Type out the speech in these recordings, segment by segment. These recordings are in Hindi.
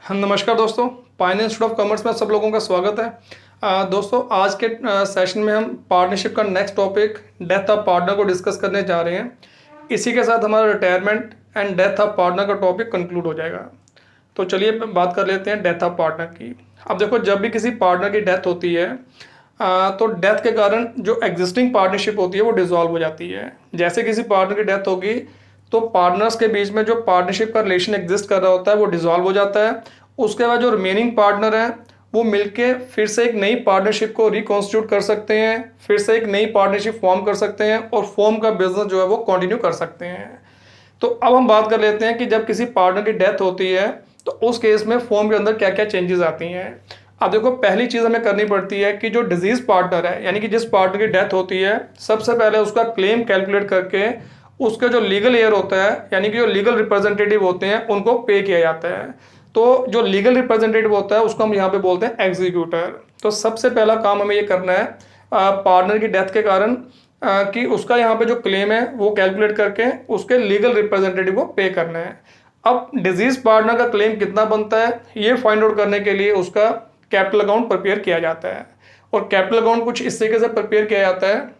नमस्कार दोस्तों, फाइनेंस इंस्टीट्यूट ऑफ कॉमर्स में सब लोगों का स्वागत है। दोस्तों, आज के सेशन में हम पार्टनरशिप का next topic death of partner को डिस्कस करने जा रहे हैं। इसी के साथ हमारा retirement and death of partner का टॉपिक कंक्लूड हो जाएगा। तो चलिए बात कर लेते हैं डेथ ऑफ पार्टनर की। अब देखो, जब भी किसी पार्टनर की डेथ होती है तो डेथ के कारण जो एग्जिस्टिंग पार्टनरशिप होती है वो डिसॉल्व हो जाती है। जैसे किसी पार्टनर की डेथ होगी तो पार्टनर्स के बीच में जो पार्टनरशिप का रिलेशन एग्जिस्ट कर रहा होता है वो डिसॉल्व हो जाता है। उसके बाद जो रिमेनिंग पार्टनर हैं वो मिलके फिर से एक नई पार्टनरशिप को रिकॉन्स्टिट्यूट कर सकते हैं, फिर से एक नई पार्टनरशिप फॉर्म कर सकते हैं और फॉर्म का बिजनेस जो है वो कंटिन्यू कर सकते हैं। तो अब हम बात कर लेते हैं कि जब किसी पार्टनर की डेथ होती है तो उस केस में फॉर्म के अंदर क्या क्या चेंजेस आती हैं। अब देखो, पहली चीज़ हमें करनी पड़ती है कि जो डिजीज पार्टनर है, यानी कि जिस पार्टनर की डेथ होती है, सबसे पहले उसका क्लेम कैलकुलेट करके उसके जो लीगल एयर होता है, यानी कि जो लीगल रिप्रेजेंटेटिव होते हैं, उनको पे किया जाता है। तो जो लीगल रिप्रेजेंटेटिव होता है उसको हम यहाँ पे बोलते हैं एग्जीक्यूटर। तो सबसे पहला काम हमें ये करना है पार्टनर की डेथ के कारण कि उसका यहाँ पे जो क्लेम है वो कैलकुलेट करके उसके लीगल रिप्रेजेंटेटिव को पे करना है। अब डिजीज पार्टनर का क्लेम कितना बनता है ये फाइंड आउट करने के लिए उसका कैपिटल अकाउंट प्रिपेयर किया जाता है। और कैपिटल अकाउंट कुछ इस तरीके से प्रिपेयर किया जाता है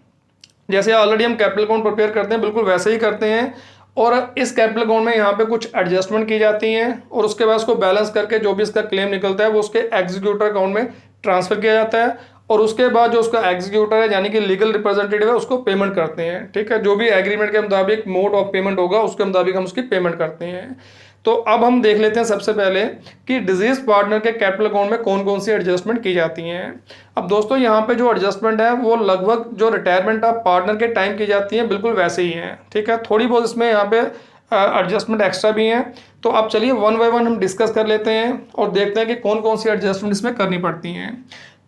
जैसे ऑलरेडी हम कैपिटल अकाउंट प्रिपेयर करते हैं, बिल्कुल वैसे ही करते हैं। और इस कैपिटल अकाउंट में यहाँ पे कुछ एडजस्टमेंट की जाती हैं और उसके बाद उसको बैलेंस करके जो भी इसका क्लेम निकलता है वो उसके एग्जीक्यूटर अकाउंट में ट्रांसफर किया जाता है। और उसके बाद जो उसका एग्जीक्यूटर है, यानी कि लीगल रिप्रेजेंटेटिव है, उसको पेमेंट करते हैं। ठीक है, जो भी एग्रीमेंट के मुताबिक मोड ऑफ पेमेंट होगा उसके मुताबिक हम उसकी पेमेंट करते हैं। तो अब हम देख लेते हैं सबसे पहले कि डिजीज पार्टनर के कैपिटल अकाउंट में कौन कौन सी एडजस्टमेंट की जाती हैं। अब दोस्तों, यहाँ पे जो एडजस्टमेंट है वो लगभग जो रिटायरमेंट ऑफ पार्टनर के टाइम की जाती है बिल्कुल वैसे ही हैं। ठीक है, थोड़ी बहुत इसमें यहाँ पे एडजस्टमेंट एक्स्ट्रा भी हैं। तो अब चलिए वन बाय वन हम डिस्कस कर लेते हैं और देखते हैं कि कौन कौन सी एडजस्टमेंट इसमें करनी पड़ती हैं।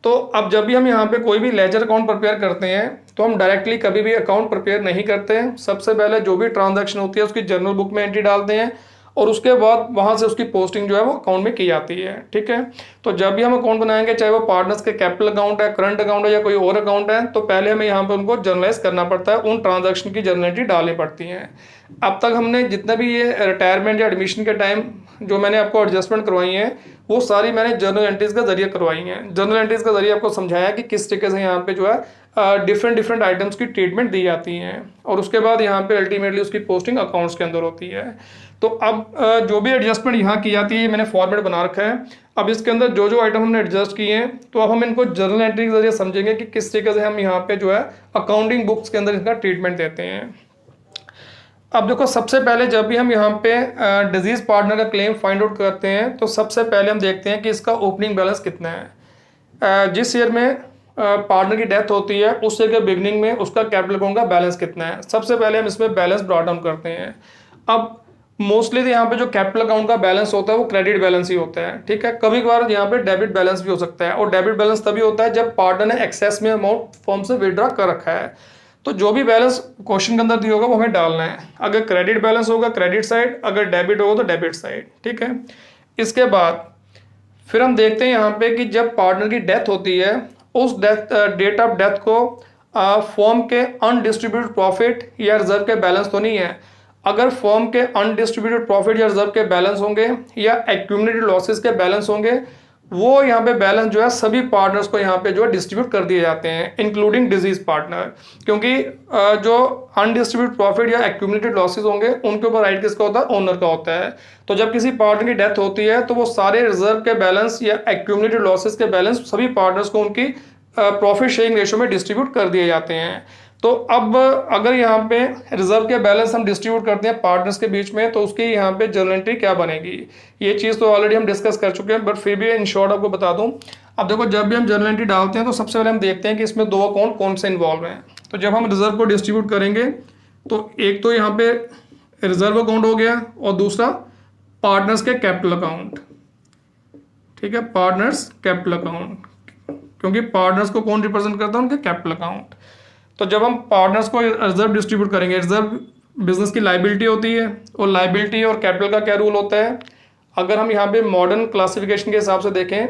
तो अब जब भी हम यहाँ पे कोई भी लेजर अकाउंट प्रिपेयर करते हैं तो हम डायरेक्टली कभी भी अकाउंट प्रिपेयर नहीं करते। सबसे पहले जो भी ट्रांजैक्शन होती है उसकी जर्नल बुक में एंट्री डालते हैं और उसके बाद वहाँ से उसकी पोस्टिंग जो है वो अकाउंट में की जाती है। ठीक है, तो जब भी हम अकाउंट बनाएंगे, चाहे वो पार्टनर्स के कैपिटल अकाउंट है, करंट अकाउंट है या कोई और अकाउंट है, तो पहले हमें यहाँ पे उनको जर्नलाइज करना पड़ता है, उन ट्रांजैक्शन की जर्नल एंट्री डालनी पड़ती है। अब तक हमने जितने भी ये रिटायरमेंट या एडमिशन के टाइम जो मैंने आपको एडजस्टमेंट करवाई है वो सारी मैंने जर्नल एंट्रीज के जरिए करवाई हैं। जर्नल एंट्रीज के जरिए आपको समझाया कि किस तरीके से यहाँ पे जो है डिफरेंट आइटम्स की ट्रीटमेंट दी जाती हैं और उसके बाद यहाँ पे अल्टीमेटली उसकी पोस्टिंग अकाउंट्स के अंदर होती है। तो अब जो भी एडजस्टमेंट यहाँ की जाती है मैंने फॉर्मेट बना रखा है। अब इसके अंदर जो जो आइटम हमने एडजस्ट किए हैं तो अब हम इनको जर्नल एंट्री के जरिए समझेंगे कि किस तरीके से हम यहाँ पे जो है अकाउंटिंग बुक्स के अंदर इसका ट्रीटमेंट देते हैं। अब देखो, सबसे पहले जब भी हम यहाँ पे डिजीज पार्टनर का क्लेम फाइंड आउट करते हैं तो सबसे पहले हम देखते हैं कि इसका ओपनिंग बैलेंस कितना है। जिस ईयर में पार्टनर की डेथ होती है उस ईयर के बिगनिंग में उसका कैपिटल अकाउंट का बैलेंस कितना है। सबसे पहले हम इसमें बैलेंस ब्रॉट डाउन करते हैं। अब मोस्टली तो यहाँ पे जो कैपिटल अकाउंट का बैलेंस होता है वो क्रेडिट बैलेंस ही होता है। ठीक है, कभी कभार यहाँ पे डेबिट बैलेंस भी हो सकता है और डेबिट बैलेंस तभी होता है जब पार्टनर ने एक्सेस में अमाउंट फॉर्म से विड्रॉ कर रखा है। तो जो भी बैलेंस क्वेश्चन के अंदर दिया होगा वो हमें डालना है। अगर क्रेडिट बैलेंस होगा क्रेडिट साइड, अगर डेबिट होगा तो डेबिट साइड। ठीक है, इसके बाद फिर हम देखते हैं यहाँ पे कि जब पार्टनर की डेथ होती है उस डेट ऑफ डेथ को फॉर्म के अनडिस्ट्रीब्यूटेड प्रॉफिट या रिजर्व के बैलेंस तो नहीं है। अगर फॉर्म के अनडिस्ट्रीब्यूटेड प्रॉफिट या रिजर्व के बैलेंस होंगे या एक्यूमुलेटेड लॉसेस के बैलेंस होंगे, वो यहाँ पे बैलेंस जो है सभी पार्टनर्स को यहाँ पे जो है डिस्ट्रीब्यूट कर दिए जाते हैं इंक्लूडिंग डिजीज पार्टनर। क्योंकि जो अनडिस्ट्रीब्यूटेड प्रॉफिट या एक्यूमुलेटेड लॉसेस होंगे उनके ऊपर राइट किसका होता है, ओनर का होता है। तो जब किसी पार्टनर की डेथ होती है तो वो सारे रिजर्व के बैलेंस या एक्यूमुलेटेड लॉसेस के बैलेंस सभी पार्टनर्स को उनकी प्रॉफिट शेयरिंग रेशियो में डिस्ट्रीब्यूट कर दिए जाते हैं। तो अब अगर यहाँ पे रिजर्व के बैलेंस हम डिस्ट्रीब्यूट करते हैं पार्टनर्स के बीच में तो उसकी यहाँ पे जर्नल एंट्री क्या बनेगी, ये चीज़ तो ऑलरेडी हम डिस्कस कर चुके हैं, बट फिर भी इन शॉर्ट आपको बता दूं। अब देखो, जब भी हम जर्नल एंट्री डालते हैं तो सबसे पहले हम देखते हैं कि इसमें दो अकाउंट कौन से इन्वॉल्व हैं। तो जब हम रिजर्व को डिस्ट्रीब्यूट करेंगे तो एक तो यहाँ पे रिजर्व अकाउंट हो गया और दूसरा पार्टनर्स के कैपिटल अकाउंट। ठीक है, पार्टनर्स कैपिटल अकाउंट, क्योंकि पार्टनर्स को कौन रिप्रेजेंट करता है, उनके कैपिटल अकाउंट। तो जब हम पार्टनर्स को रिजर्व डिस्ट्रीब्यूट करेंगे, रिजर्व बिजनेस की लाइबिलिटी होती है और लाइबिलिटी और कैपिटल का क्या रूल होता है। अगर हम यहाँ पे मॉडर्न क्लासिफिकेशन के हिसाब से देखें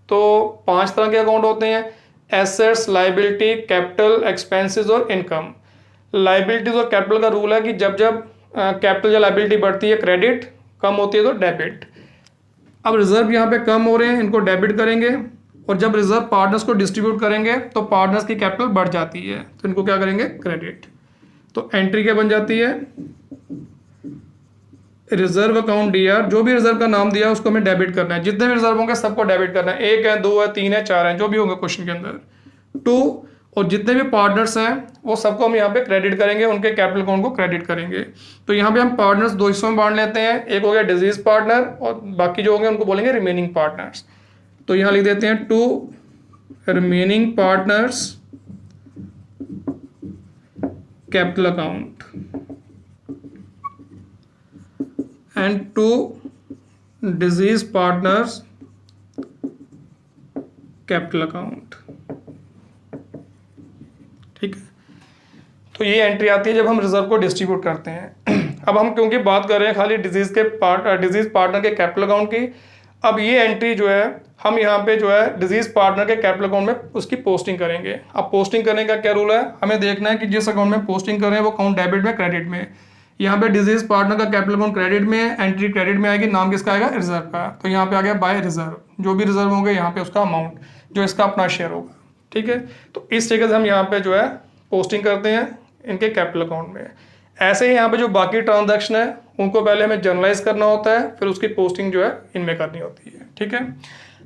तो 5 तरह के अकाउंट होते हैं: एसेट्स, लाइबिलिटी, कैपिटल, एक्सपेंसेस और इनकम। लाइबिलिटीज और कैपिटल का रूल है कि जब जब कैपिटल या लाइबिलिटी बढ़ती है क्रेडिट, कम होती है तो डेबिट। अब रिजर्व यहाँ पे कम हो रहे हैं, इनको डेबिट करेंगे, और जब रिजर्व पार्टनर्स को डिस्ट्रीब्यूट करेंगे तो पार्टनर्स की कैपिटल बढ़ जाती है, तो इनको क्या करेंगे, क्रेडिट। तो एंट्री क्या बन जाती है, रिजर्व अकाउंट डीआर, जो भी रिजर्व का नाम दिया उसको हमें डेबिट करना है, जितने भी रिजर्व होंगे सबको डेबिट करना है, 1 है 2 है 3 है 4 है जो भी होंगे क्वेश्चन के अंदर, 2, और जितने भी पार्टनर्स हैं वो सबको हम यहाँ पे क्रेडिट करेंगे, उनके कैपिटल अकाउंट को क्रेडिट करेंगे। तो यहाँ पे हम पार्टनर्स दो हिस्सों में बांट लेते हैं, एक हो गया डिजीज पार्टनर और बाकी जो होंगे उनको बोलेंगे रिमेनिंग पार्टनर्स। तो यहाँ लिख देते हैं 2 remaining partners capital account and 2 disease partners capital account. ठीक है, तो ये एंट्री आती है जब हम रिजर्व को डिस्ट्रीब्यूट करते हैं। अब हम क्योंकि बात कर रहे हैं खाली डिजीज पार्टनर के कैपिटल अकाउंट की, अब ये एंट्री जो है हम यहाँ पे जो है डिजीज पार्टनर के कैपिटल अकाउंट में उसकी पोस्टिंग करेंगे। अब पोस्टिंग करने का क्या रूल है, हमें देखना है कि जिस अकाउंट में पोस्टिंग कर रहे हैं वो अकाउंट डेबिट में क्रेडिट में। यहाँ पे डिजीज पार्टनर का कैपिटल अकाउंट क्रेडिट में, एंट्री क्रेडिट में आएगी, नाम किसका आएगा, रिजर्व का। तो यहाँ पे आ गया बाय रिजर्व, जो भी रिजर्व होंगे यहाँ पे उसका अमाउंट जो इसका अपना शेयर होगा। ठीक है, तो इस तरीके से हम यहाँ पे जो है पोस्टिंग करते हैं इनके कैपिटल अकाउंट में। ऐसे ही यहाँ पे जो बाकी ट्रांजैक्शन है उनको पहले हमें जर्नलाइज करना होता है, फिर उसकी पोस्टिंग जो है इनमें करनी होती है। ठीक है,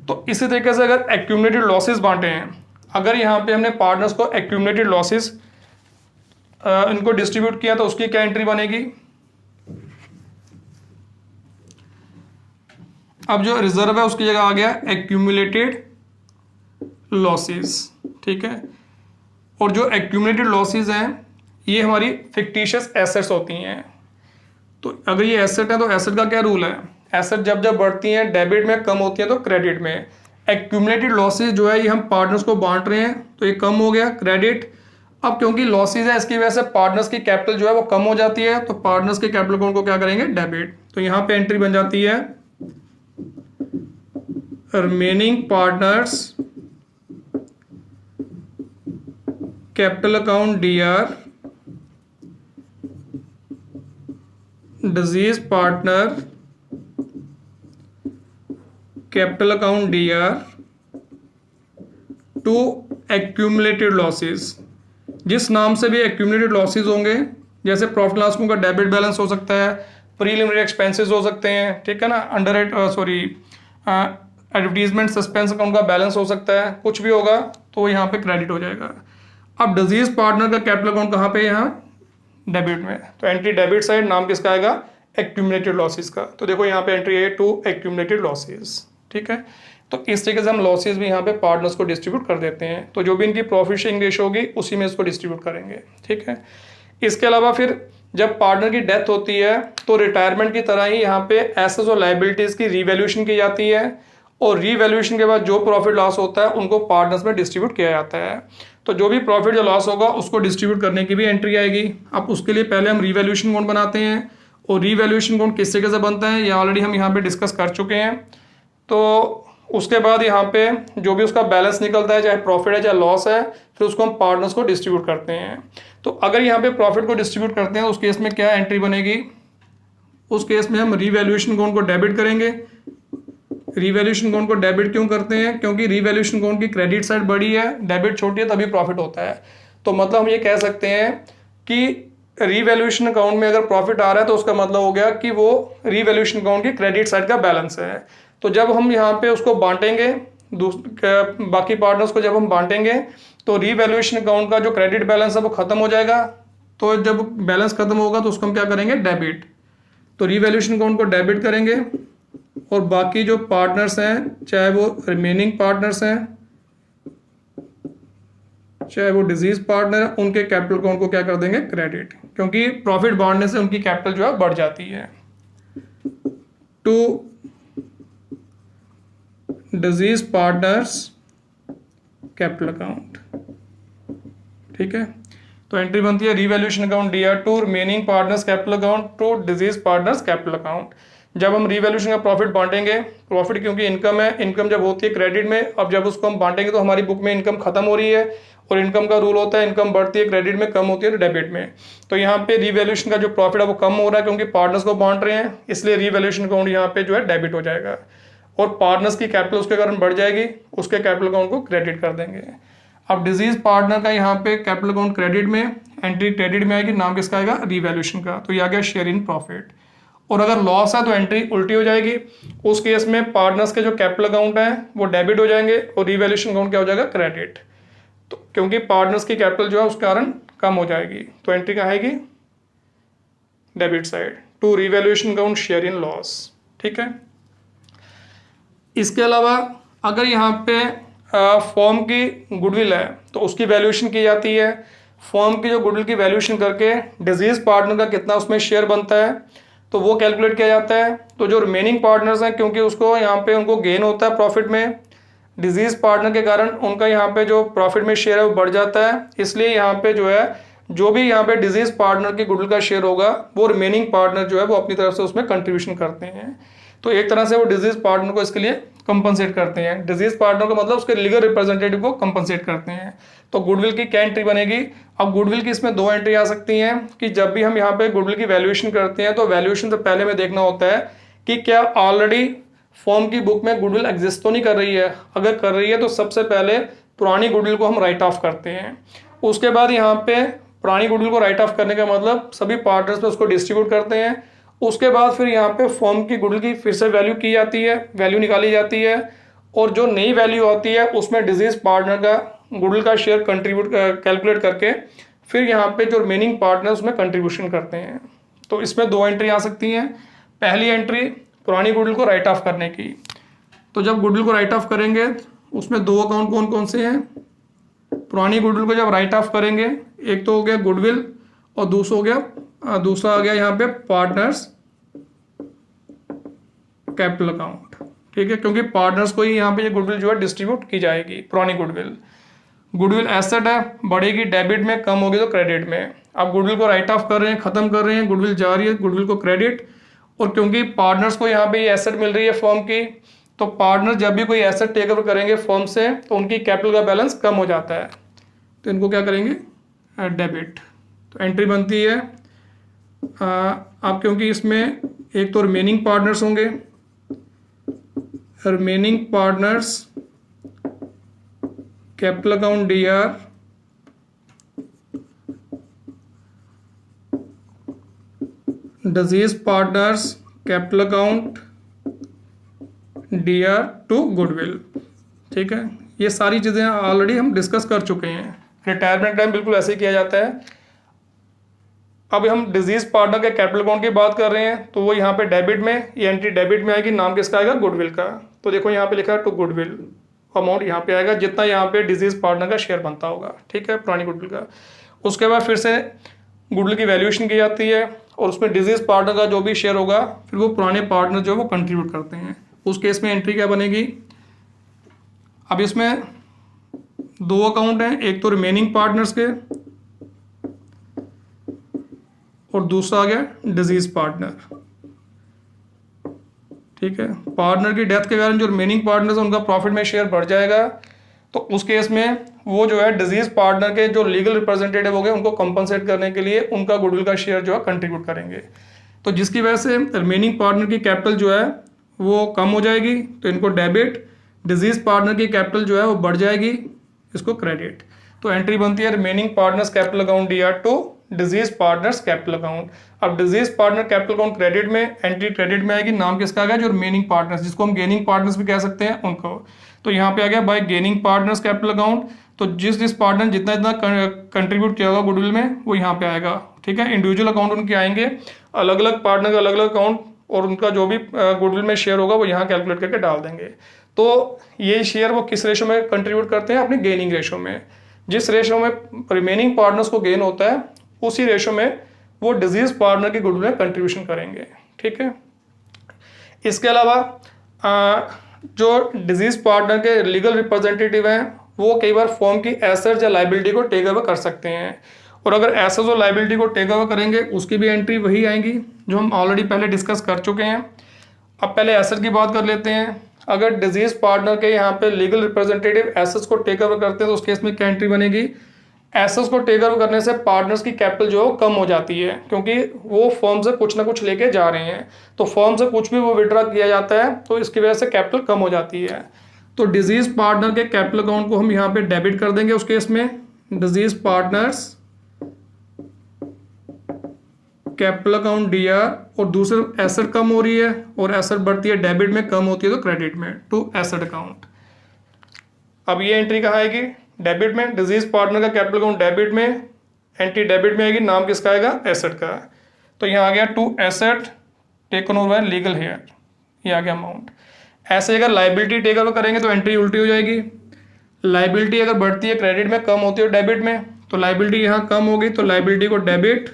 तो इसी तरीके से अगर एक्यूमुलेटेड लॉसेस बांटे हैं, अगर यहाँ पे हमने पार्टनर्स को एक्यूमुलेटेड लॉसेस इनको डिस्ट्रीब्यूट किया तो उसकी क्या एंट्री बनेगी। अब जो रिजर्व है उसकी जगह आ गया एक्यूमुलेटेड लॉसेस। ठीक है, और जो एक्यूमुलेटेड लॉसेस हैं ये हमारी फिक्टिशियस एसेट्स होती हैं। तो अगर ये एसेट है तो एसेट का क्या रूल है, एसेट जब जब बढ़ती हैं डेबिट में, कम होती हैं तो क्रेडिट में। एक्यूमुलेटेड लॉसेस जो है ये हम पार्टनर्स को बांट रहे हैं तो ये कम हो गया क्रेडिट। अब क्योंकि लॉसेस है इसकी वजह से पार्टनर्स की कैपिटल जो है वो कम हो जाती है, तो पार्टनर्स के कैपिटल अकाउंट को क्या करेंगे, डेबिट। तो यहाँ पे एंट्री बन जाती है remaining partners capital account DR deceased partner capital account DR to accumulated losses. जिस नाम से भी एक्यूमुलेटेड लॉसेस होंगे, जैसे प्रॉफिट लॉस का डेबिट बैलेंस हो सकता है, प्रीलिमिनरी एक्सपेंसेस हो सकते हैं, ठीक है ना, एडवर्टीजमेंट सस्पेंस अकाउंट का बैलेंस हो सकता है, कुछ भी होगा तो यहाँ पे क्रेडिट हो जाएगा। अब डिजीज पार्टनर का कैपिटल अकाउंट कहाँ पे, यहाँ डेबिट में, तो एंट्री डेबिट साइड, नाम किसका आएगा, एक्यूमुलेटेड लॉसेस का। तो देखो यहाँ पे एंट्री है टू एक्यूमुलेटेड लॉसेस। ठीक है, तो इस तरीके से हम लॉसेस भी यहाँ पे पार्टनर्स को डिस्ट्रीब्यूट कर देते हैं। तो जो भी इनकी प्रॉफिट शेयरिंग रेशो होगी उसी में इसको डिस्ट्रीब्यूट करेंगे। ठीक है, इसके अलावा फिर जब पार्टनर की डेथ होती है तो रिटायरमेंट की तरह ही यहाँ पे एसेट्स और लायबिलिटीज की रीवैल्यूएशन की जाती है, और रीवैल्यूएशन के बाद जो प्रॉफिट लॉस होता है उनको पार्टनर्स में डिस्ट्रीब्यूट किया जाता है। तो जो भी प्रॉफिट या लॉस होगा उसको डिस्ट्रीब्यूट करने की भी एंट्री आएगी। अब उसके लिए पहले हम रीवैल्यूएशन अकाउंट बनाते हैं, और रीवैल्यूएशन अकाउंट किस तरीके से बनता है ये ऑलरेडी हम यहाँ पे डिस्कस कर चुके हैं। तो उसके बाद यहाँ पे जो भी उसका बैलेंस निकलता है, चाहे प्रॉफिट है चाहे लॉस है, फिर उसको हम पार्टनर्स को डिस्ट्रीब्यूट करते हैं। तो अगर यहाँ पे प्रॉफिट को डिस्ट्रीब्यूट करते हैं तो उस केस में क्या एंट्री बनेगी, उस केस में हम रीवैल्यूएशन अकाउंट को डेबिट करेंगे। रीवैल्यूएशन अकाउंट को डेबिट क्यों करते हैं, क्योंकि रीवैल्यूएशन अकाउंट की क्रेडिट साइड बड़ी है, डेबिट छोटी है, तभी प्रॉफिट होता है। तो मतलब हम ये कह सकते हैं कि रीवैल्यूएशन अकाउंट में अगर प्रॉफिट आ रहा है तो उसका मतलब हो गया कि वो रीवैल्यूएशन अकाउंट की क्रेडिट साइड का बैलेंस है। तो जब हम यहाँ पे उसको बांटेंगे, बाकी पार्टनर्स को जब हम बांटेंगे तो रीवैल्यूएशन अकाउंट का जो क्रेडिट बैलेंस है वो खत्म हो जाएगा। तो जब बैलेंस खत्म होगा तो उसको हम क्या करेंगे, डेबिट। तो रीवैल्यूएशन अकाउंट को डेबिट करेंगे, और बाकी जो पार्टनर्स हैं, चाहे वो रिमेनिंग पार्टनर्स हैं चाहे वो डिजीज पार्टनर है, उनके कैपिटल अकाउंट को क्या कर देंगे, क्रेडिट, क्योंकि प्रॉफिट बांटने से उनकी कैपिटल जो है बढ़ जाती है। To deceased partners capital account. ठीक है, तो एंट्री बनती है revaluation account DR to remaining partners capital account to deceased partners capital account. जब हम रीवैल्यूएशन का प्रॉफिट बांटेंगे, प्रॉफिट क्योंकि इनकम है, इनकम जब होती है क्रेडिट में, अब जब उसको हम बांटेंगे तो हमारी बुक में इनकम खत्म हो रही है, और इनकम का रूल होता है इनकम बढ़ती है क्रेडिट में, कम होती है डेबिट में। तो यहाँ पे रीवैल्यूएशन का जो प्रॉफिट है वो कम हो रहा है क्योंकि पार्टनर्स को बांट रहे हैं, इसलिए रीवैल्यूएशन अकाउंट यहाँ पे जो है डेबिट हो जाएगा। और पार्टनर्स की कैपिटल उसके कारण बढ़ जाएगी, उसके कैपिटल अकाउंट को क्रेडिट कर देंगे। अब डिजीज पार्टनर का यहाँ पे कैपिटल अकाउंट क्रेडिट में, एंट्री क्रेडिट में आएगी, नाम किसका आएगा, रीवैल्यूएशन का, तो ये आ गया शेयर इन प्रॉफिट। और अगर लॉस है तो एंट्री उल्टी हो जाएगी, उस केस में पार्टनर्स के जो कैपिटल अकाउंट है वो डेबिट हो जाएंगे और रीवैल्यूएशन अकाउंट क्या हो जाएगा, क्रेडिट। तो क्योंकि पार्टनर्स की कैपिटल जो है उस कारण कम हो जाएगी, तो एंट्री कहाँ आएगी, debit side, to revaluation account share in loss. ठीक है। इसके अलावा अगर यहाँ पे फॉर्म की गुडविल है तो उसकी वैल्यूएशन की जाती है। फॉर्म की जो गुडविल की वैल्यूएशन करके डिजीज पार्टनर का कितना उसमें शेयर बनता है तो वो कैलकुलेट किया जाता है। तो जो रिमेनिंग पार्टनर्स हैं, क्योंकि उसको यहाँ पे उनको गेन होता है प्रॉफिट में, डिजीज पार्टनर के कारण उनका यहाँ पे जो प्रॉफिट में शेयर है वो बढ़ जाता है, इसलिए यहाँ पे जो है जो भी यहाँ पे डिजीज पार्टनर की गुडविल का शेयर होगा वो रिमेनिंग पार्टनर जो है वो अपनी तरफ से उसमें कंट्रीब्यूशन करते हैं। तो एक तरह से वो डिजीज पार्टनर को इसके लिए कंपनसेट करते हैं। डिजीज पार्टनर को मतलब उसके लीगल रिप्रेजेंटेटिव को कंपनसेट करते हैं। तो गुडविल की क्या एंट्री बनेगी, अब गुडविल की इसमें दो एंट्री आ सकती हैं कि जब भी हम यहाँ पे गुडविल की वैल्यूएशन करते हैं तो वैल्यूएशन से पहले में देखना होता है कि क्या ऑलरेडी फॉर्म की बुक में गुडविल एग्जिस्ट तो नहीं कर रही है। अगर कर रही है तो सबसे पहले पुरानी गुडविल को हम राइट ऑफ करते हैं। उसके बाद यहाँ पे पुरानी गुडविल को राइट ऑफ करने का मतलब सभी पार्टनर्स में उसको डिस्ट्रीब्यूट करते हैं। उसके बाद फिर यहाँ पे फॉर्म की गुडविल की फिर से वैल्यू की जाती है, वैल्यू निकाली जाती है, और जो नई वैल्यू आती है उसमें डिजीज पार्टनर का गुडविल का शेयर कंट्रीब्यूट कैलकुलेट करके फिर यहाँ पे जो रिमेनिंग पार्टनर उसमें कंट्रीब्यूशन करते हैं। तो इसमें दो एंट्री आ सकती हैं। पहली एंट्री पुरानी गुडविल को राइट ऑफ करने की। तो जब गुडविल को राइट ऑफ करेंगे उसमें दो अकाउंट कौन कौन से हैं, पुरानी गुडविल को जब राइट ऑफ करेंगे, एक तो हो गया गुडविल और दूसरा आ गया यहाँ पे पार्टनर्स कैपिटल अकाउंट। ठीक है, क्योंकि पार्टनर्स को ही यहाँ पे ये गुडविल जो है डिस्ट्रीब्यूट की जाएगी। पुरानी गुडविल एसेट है, बढ़ेगी डेबिट में, कम होगी तो क्रेडिट में। अब गुडविल को राइट ऑफ कर रहे हैं, खत्म कर रहे हैं, गुडविल जा रही है, गुडविल को क्रेडिट। और क्योंकि पार्टनर्स को यहाँ पे ये एसेट मिल रही है फॉर्म की, तो पार्टनर जब भी कोई एसेट टेक ओवर करेंगे फॉर्म से तो उनकी कैपिटल का बैलेंस कम हो जाता है, तो इनको क्या करेंगे, डेबिट। तो एंट्री बनती है अब क्योंकि इसमें एक तो रिमेनिंग पार्टनर्स होंगे, remaining partners capital account DR deceased partners capital account DR to goodwill. ठीक है, ये सारी चीज़ें ऑलरेडी हम डिस्कस कर चुके हैं। रिटायरमेंट टाइम बिल्कुल ऐसे ही किया जाता है। अब हम डिजीज पार्टनर के कैपिटल अकाउंट की बात कर रहे हैं तो वो यहाँ पे डेबिट में, ये एंट्री डेबिट में आएगी, नाम किसका आएगा, गुडविल का। तो देखो यहाँ पे लिखा है टू गुडविल, अमाउंट यहाँ पे आएगा जितना यहाँ पे डिजीज पार्टनर का शेयर बनता होगा। ठीक है, पुरानी गुडविल का। उसके बाद फिर से गुडविल की वैल्यूएशन की जाती है और उसमें डिजीज पार्टनर का जो भी शेयर होगा फिर वो पुराने पार्टनर जो वो कंट्रीब्यूट करते हैं। उस केस में एंट्री क्या बनेगी, अब इसमें दो अकाउंट हैं, एक तो रिमेनिंग पार्टनर्स के और दूसरा आ गया डिजीज पार्टनर। ठीक है, पार्टनर की डेथ के कारण जो रिमेनिंग पार्टनर्स हैं उनका प्रॉफिट में शेयर बढ़ जाएगा, तो उस केस में वो जो है डिजीज पार्टनर के जो लीगल रिप्रेजेंटेटिव हो गए उनको कंपनसेट करने के लिए उनका गुडविल का शेयर जो है कंट्रीब्यूट करेंगे। तो जिसकी वजह से रिमेनिंग पार्टनर की कैपिटल जो है वो कम हो जाएगी, तो इनको डेबिट, डिजीज पार्टनर की कैपिटल जो है वो बढ़ जाएगी, इसको क्रेडिट। तो एंट्री बनती है remaining partners capital account DR to deceased partners capital account. अब deceased partner capital account credit में, एंट्री क्रेडिट में आएगी, नाम किसका आ गया, जो रिमेनिंग पार्टनर्स, जिसको हम गेनिंग पार्टनर्स भी कह सकते हैं उनको। तो यहाँ पे आ गया bye gaining partners capital account. तो जिस पार्टनर जितना कंट्रीब्यूट किया होगा गुडविल में वो यहाँ पे आएगा। ठीक है, इंडिविजुअल अकाउंट उनके आएंगे, अलग अलग पार्टनर का अलग अलग अकाउंट, और उनका जो भी गुडविल में शेयर होगा वो यहाँ कैलकुलेट करके डाल देंगे। तो ये शेयर वो किस रेशो में कंट्रीब्यूट करते हैं, अपने गेनिंग रेशो में। जिस रेशो में रिमेनिंग पार्टनर्स को गेन होता है उसी रेशो में वो डिजीज पार्टनर की गुडविल में कंट्रीब्यूशन करेंगे। ठीक है, इसके अलावा जो डिजीज पार्टनर के लीगल रिप्रेजेंटेटिव हैं वो कई बार फॉर्म की एसेट्स या लाइबिलिटी को टेक ओवर कर सकते हैं, और अगर एसेट्स और लाइबिलिटी को टेक ओवर करेंगे उसकी भी एंट्री वही आएंगी जो हम ऑलरेडी पहले डिस्कस कर चुके हैं। अब पहले एसेट की बात कर लेते हैं। अगर डिजीज पार्टनर के यहाँ पे लीगल रिप्रेजेंटेटिव एसेट्स को टेक ओवर करते हैं तो उस केस में क्या एंट्री बनेगी, एसेट्स को टेक ओवर करने से पार्टनर्स की कैपिटल जो है कम हो जाती है, क्योंकि वो फर्म से कुछ ना कुछ लेके जा रहे हैं, तो फर्म से कुछ भी वो विड्रॉ किया जाता है तो इसकी वजह से कैपिटल कम हो जाती है। तो डिजीज पार्टनर के कैपिटल अकाउंट को हम यहाँ पे डेबिट कर देंगे। उस केस में disease partners capital account D R, और दूसरे एसेट कम हो रही है और एसेट बढ़ती है डेबिट में, कम होती है तो क्रेडिट में, टू एसेट अकाउंट। अब ये एंट्री कहाँ आएगी? डेबिट में। डिजीज पार्टनर का कैपिटल अकाउंट डेबिट में, एंट्री डेबिट में आएगी, नाम किसका आएगा? एसेट का। तो यहाँ आ गया to asset taken over by legal heir, ये आ गया अमाउंट। ऐसे अगर लाइबिलिटी टेक ओवर करेंगे तो एंट्री उल्टी हो जाएगी। लाइबिलिटी अगर बढ़ती है क्रेडिट में, कम होती है डेबिट में, तो लाइबिलिटी यहाँ कम होगी तो लाइबिलिटी को डेबिट,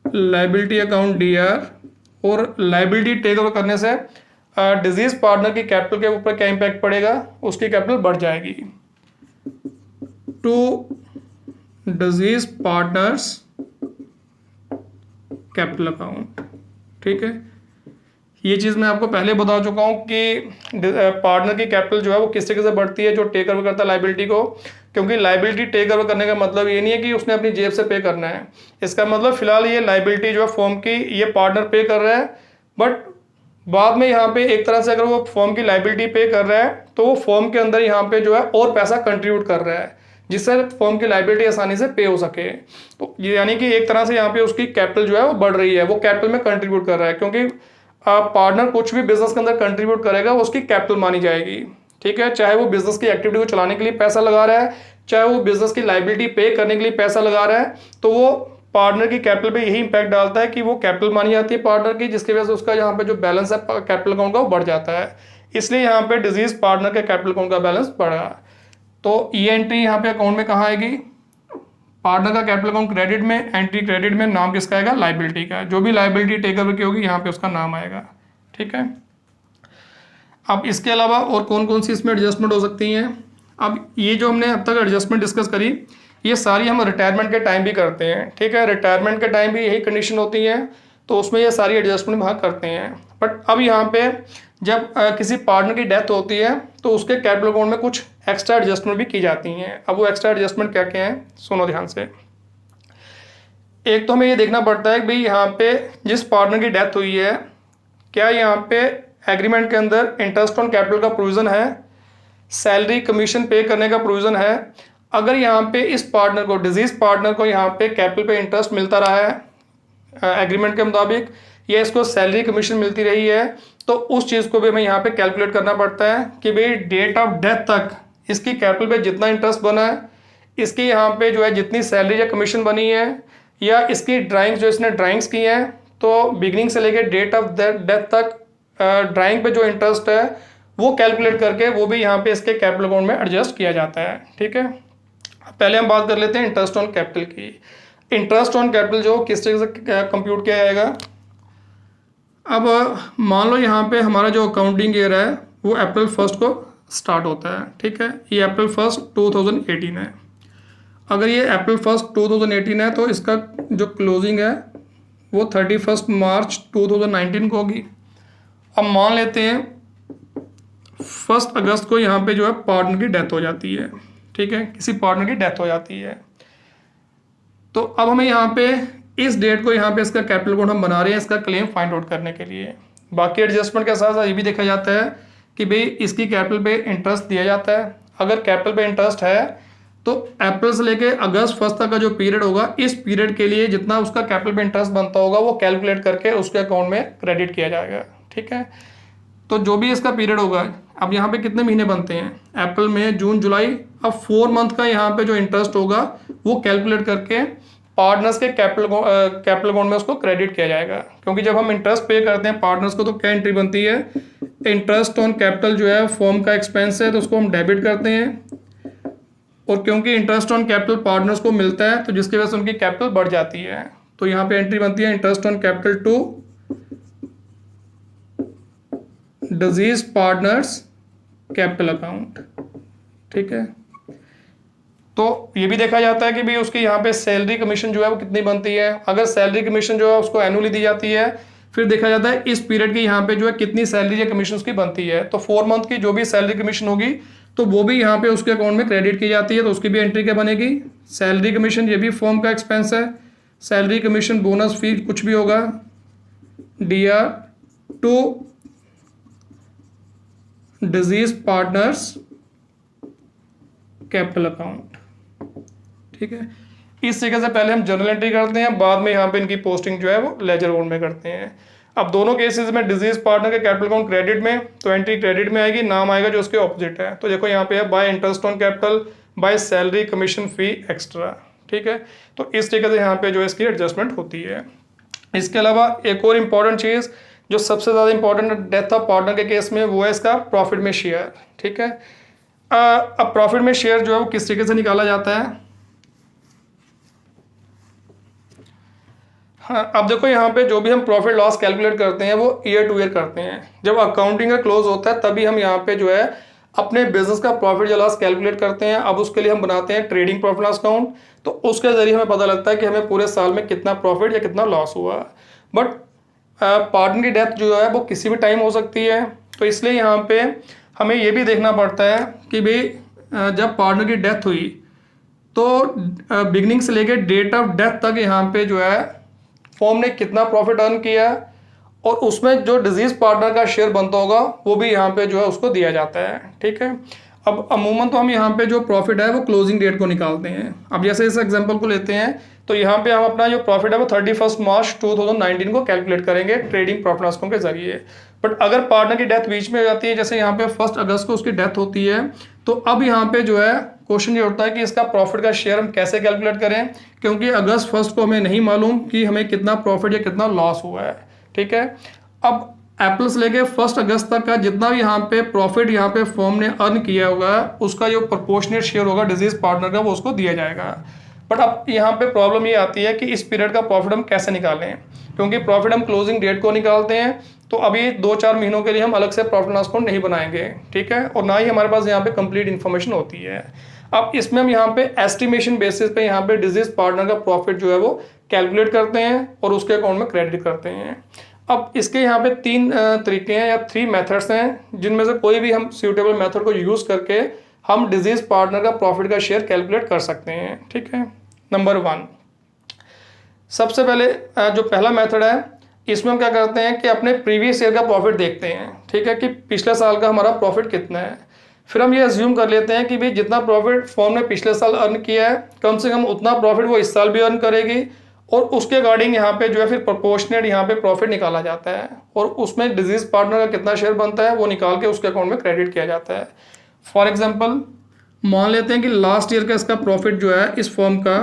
लाइबिलिटी अकाउंट डीआर, और लाइबिलिटी टेक ओवर करने से डिजीज पार्टनर की कैपिटल के ऊपर क्या इंपैक्ट पड़ेगा? उसकी कैपिटल बढ़ जाएगी। To deceased partners capital account, ठीक है। ये चीज़ मैं आपको पहले बता चुका हूँ कि पार्टनर की कैपिटल जो है वो किस तरीके से बढ़ती है, जो टेक ओवर करता है लाइबिलिटी को, क्योंकि लाइबिलिटी टेक ओवर करने का मतलब ये नहीं है कि उसने अपनी जेब से पे करना है। इसका मतलब फिलहाल ये लाइबिलिटी जो है फर्म की, ये पार्टनर पे कर रहा है, बट बाद में यहाँ पे एक तरह से अगर वो फर्म की लाइबिलिटी पे कर रहा है तो वो फर्म के अंदर यहाँ पे जो है और पैसा कंट्रीब्यूट कर रहा है, जिससे फर्म की लाइबिलिटी आसानी से पे हो सके। तो ये यानी कि एक तरह से यहाँ पे उसकी कैपिटल जो है वो बढ़ रही है, वो कैपिटल में कंट्रीब्यूट कर रहा है, क्योंकि पार्टनर कुछ भी बिजनेस के अंदर कंट्रीब्यूट करेगा वो उसकी कैपिटल मानी जाएगी, ठीक है। चाहे वो बिजनेस की एक्टिविटी को चलाने के लिए पैसा लगा रहा है, चाहे वो बिजनेस की लाइबिलिटी पे करने के लिए पैसा लगा रहा है, तो वो पार्टनर की कैपिटल पे यही इंपैक्ट डालता है कि वो कैपिटल मानी जाती है पार्टनर की, जिसकी वजह से उसका यहाँ पे जो बैलेंस है कैपिटल अकाउंट का वो बढ़ जाता है। इसलिए यहाँ पे डिजीज पार्टनर के कैपिटल अकाउंट का बैलेंस बढ़ा। तो ये एंट्री यहाँ पे अकाउंट में कहाँ आएगी? पार्टनर का कैपिटल अकाउंट क्रेडिट में, एंट्री क्रेडिट में, नाम किसका आएगा? लाइबिलिटी का। जो भी लाइबिलिटी टेक ओवर की होगी यहाँ पे उसका नाम आएगा, ठीक है। अब इसके अलावा और कौन कौन सी इसमें एडजस्टमेंट हो सकती हैं? अब ये जो हमने अब तक एडजस्टमेंट डिस्कस करी, ये सारी हम रिटायरमेंट के टाइम भी करते हैं, ठीक है। रिटायरमेंट के टाइम भी यही कंडीशन होती है, तो उसमें ये सारी एडजस्टमेंट वहाँ करते हैं। बट अब यहाँ पे जब किसी पार्टनर की डेथ होती है तो उसके कैपिटल अकाउंट में कुछ एक्स्ट्रा एडजस्टमेंट भी की जाती हैं। अब वो एक्स्ट्रा एडजस्टमेंट क्या क्या हैं, सुनो ध्यान से। एक तो हमें ये देखना पड़ता है कि भाई यहाँ पे जिस पार्टनर की डेथ हुई है, क्या यहाँ पे एग्रीमेंट के अंदर इंटरेस्ट ऑन कैपिटल का प्रोविज़न है, सैलरी कमीशन पे करने का प्रोविज़न है। अगर यहाँ पे इस पार्टनर को, डिजीज पार्टनर को यहाँ पे कैपिटल पे इंटरेस्ट मिलता रहा है एग्रीमेंट के मुताबिक, या इसको सैलरी कमीशन मिलती रही है, तो उस चीज़ को भी हमें यहाँ पे कैलकुलेट करना पड़ता है कि भाई डेट ऑफ डेथ तक इसकी कैपिटल पे जितना इंटरेस्ट बना है, इसकी यहाँ पे जो है जितनी सैलरी या कमीशन बनी है, या इसकी ड्राइंग्स जो इसने ड्राइंग्स की हैं, तो बिगिनिंग से लेके डेट ऑफ डेथ तक ड्राइंग पे जो इंटरेस्ट है वो कैलकुलेट करके वो भी यहाँ पे इसके कैपिटल अकाउंट में एडजस्ट किया जाता है, ठीक है। पहले हम बात कर लेते हैं इंटरेस्ट ऑन कैपिटल की। इंटरेस्ट ऑन कैपिटल जो किस तरीके से कंप्यूट किया जाएगा? अब मान लो यहाँ पे हमारा जो अकाउंटिंग ईयर है वो अप्रैल 1 को स्टार्ट होता है, ठीक है। ये अप्रैल 1 2018 है। अगर ये अप्रैल 1 2018 है तो इसका जो क्लोजिंग है वो 31 मार्च 2019 को होगी। अब मान लेते हैं 1 अगस्त को यहाँ पे जो है पार्टनर की डेथ हो जाती है, ठीक है, किसी पार्टनर की डेथ हो जाती है। तो अब हमें यहाँ पे इस डेट को यहाँ पे इसका कैपिटल अकाउंट हम बना रहे हैं इसका क्लेम फाइंड आउट करने के लिए। बाकी एडजस्टमेंट के साथ साथ ये भी देखा जाता है कि भाई इसकी कैपिटल पे इंटरेस्ट दिया जाता है। अगर कैपिटल पे इंटरेस्ट है तो अप्रैल से लेके अगस्त 1 तक का जो पीरियड होगा, इस पीरियड के लिए जितना उसका कैपिटल पे इंटरेस्ट बनता होगा वो कैलकुलेट करके उसके अकाउंट में क्रेडिट किया जाएगा, ठीक है। तो जो भी इसका पीरियड होगा, अब यहाँ पे कितने महीने बनते हैं? अप्रैल, मई, जून, जुलाई। अब 4 मंथ का यहाँ पे जो इंटरेस्ट होगा वो कैलकुलेट करके पार्टनर्स के कैपिटल अकाउंट में उसको क्रेडिट किया जाएगा। क्योंकि जब हम इंटरेस्ट पे करते हैं पार्टनर्स को तो क्या एंट्री बनती है? इंटरेस्ट ऑन कैपिटल जो है फर्म का एक्सपेंस है तो उसको हम डेबिट करते हैं, और क्योंकि इंटरेस्ट ऑन कैपिटल पार्टनर्स को मिलता है तो जिसकी वजह से उनकी कैपिटल बढ़ जाती है। तो यहाँ पे एंट्री बनती है interest on capital to deceased partners capital account, ठीक है। तो ये भी देखा जाता है कि भाई उसकी यहाँ पे सैलरी कमीशन जो है वो कितनी बनती है। अगर सैलरी कमीशन जो है उसको एनुअली दी जाती है, फिर देखा जाता है इस पीरियड की यहाँ पे जो है कितनी सैलरी या कमीशन उसकी बनती है। तो 4 मंथ की जो भी सैलरी कमीशन होगी तो वो भी यहाँ पे उसके अकाउंट में क्रेडिट की जाती है, तो उसकी भी एंट्री क्या बनेगी? सैलरी कमीशन, ये भी फर्म का एक्सपेंस है। सैलरी कमीशन, बोनस, फी, कुछ भी होगा, DR to deceased partners capital account. ठीक है, इस तरीके से पहले हम जर्नल एंट्री करते हैं, बाद में यहाँ पे इनकी पोस्टिंग जो है वो लेजर अकाउंट में करते हैं। अब दोनों केसेस में डिजीज पार्टनर के कैपिटल अकाउंट क्रेडिट में, तो एंट्री क्रेडिट में आएगी, नाम आएगा जो उसके ऑपोजिट है। तो देखो यहाँ पे है bye interest on capital, by salary commission fee extra. ठीक है, तो इस तरीके से यहाँ पे जो इसकी एडजस्टमेंट होती है। इसके अलावा एक और इम्पॉर्टेंट चीज़ जो सबसे ज़्यादा इंपॉर्टेंट है डेथ ऑफ पार्टनर के केस में, वो है इसका प्रॉफिट में शेयर। ठीक है, अब प्रॉफिट में शेयर जो है वो किस तरीके से निकाला जाता है? हाँ, अब देखो यहाँ पे जो भी हम प्रॉफिट लॉस कैलकुलेट करते हैं वो ईयर टू ईयर करते हैं। जब अकाउंटिंग का क्लोज होता है तभी हम यहाँ पे जो है अपने बिजनेस का प्रॉफिट या लॉस कैलकुलेट करते हैं। अब उसके लिए हम बनाते हैं ट्रेडिंग प्रॉफिट लॉस अकाउंट, तो उसके जरिए हमें पता लगता है कि हमें पूरे साल में कितना प्रॉफिट या कितना लॉस हुआ। बट पार्टनर की डेथ जो है वो किसी भी टाइम हो सकती है, तो इसलिए यहाँ पे हमें ये भी देखना पड़ता है कि भाई जब पार्टनर की डेथ हुई तो बिगनिंग से लेके डेट ऑफ डेथ तक यहाँ पे जो है फर्म ने कितना प्रॉफिट अर्न किया, और उसमें जो डिजीज पार्टनर का शेयर बनता होगा वो भी यहाँ पे जो है उसको दिया जाता है। ठीक है, अब अमूमन तो हम यहाँ पे जो प्रॉफिट है वो क्लोजिंग डेट को निकालते हैं। अब जैसे इस एग्जांपल को लेते हैं, तो यहाँ पे हम अपना जो प्रॉफिट है वो 31 मार्च 2019 को कैलकुलेट करेंगे ट्रेडिंग प्रॉफिट लॉस अकाउंट के जरिए। बट अगर पार्टनर की डेथ बीच में हो जाती है, जैसे यहाँ पे 1 अगस्त को उसकी डेथ होती है, तो अब यहाँ पे जो है क्वेश्चन ये उठता है कि इसका प्रॉफिट का शेयर हम कैसे कैलकुलेट करें, क्योंकि अगस्त 1 को हमें नहीं मालूम कि हमें कितना प्रॉफिट या कितना लॉस हुआ है। ठीक है, अब अप्रैल से लेके 1 अगस्त तक का जितना भी यहाँ पे प्रॉफिट यहाँ पे फर्म ने अर्न किया होगा उसका जो प्रोपोर्शनेट शेयर होगा डिजीज पार्टनर का वो उसको दिया जाएगा। बट अब यहाँ पे प्रॉब्लम ये आती है कि इस पीरियड का प्रॉफिट हम कैसे निकालें, क्योंकि प्रॉफिट हम क्लोजिंग डेट को निकालते हैं, तो अभी 2-4 महीनों के लिए हम अलग से प्रॉफिट लॉस अकाउंट नहीं बनाएंगे। ठीक है, और ना ही हमारे पास यहाँ पे कंप्लीट इन्फॉर्मेशन होती है। अब इसमें हम यहाँ पे एस्टिमेशन बेसिस पे यहाँ पे डिजीज पार्टनर का प्रॉफिट जो है वो कैलकुलेट करते हैं और उसके अकाउंट में क्रेडिट करते हैं। अब इसके यहाँ पे 3 तरीके हैं या 3 मेथड्स हैं, जिनमें से कोई भी हम सूटेबल मेथड को यूज़ करके हम डिजीज पार्टनर का प्रॉफिट का शेयर कैलकुलेट कर सकते हैं। ठीक है, नंबर 1, सबसे पहले जो पहला मेथड है इसमें हम क्या करते हैं कि अपने प्रीवियस ईयर का प्रॉफिट देखते हैं। ठीक है, कि पिछले साल का हमारा प्रॉफिट कितना है। फिर हम ये अज्यूम कर लेते हैं कि भाई जितना प्रॉफिट फर्म ने पिछले साल अर्न किया है कम से कम उतना प्रॉफिट वो इस साल भी अर्न करेगी, और उसके अकॉर्डिंग यहाँ पे जो है फिर प्रोपोर्शनेट यहाँ पे प्रॉफिट निकाला जाता है, और उसमें डिजीज पार्टनर का कितना शेयर बनता है वो निकाल के उसके अकाउंट में क्रेडिट किया जाता है। फॉर एग्जांपल मान लेते हैं कि लास्ट ईयर का इसका प्रॉफिट जो है इस फर्म का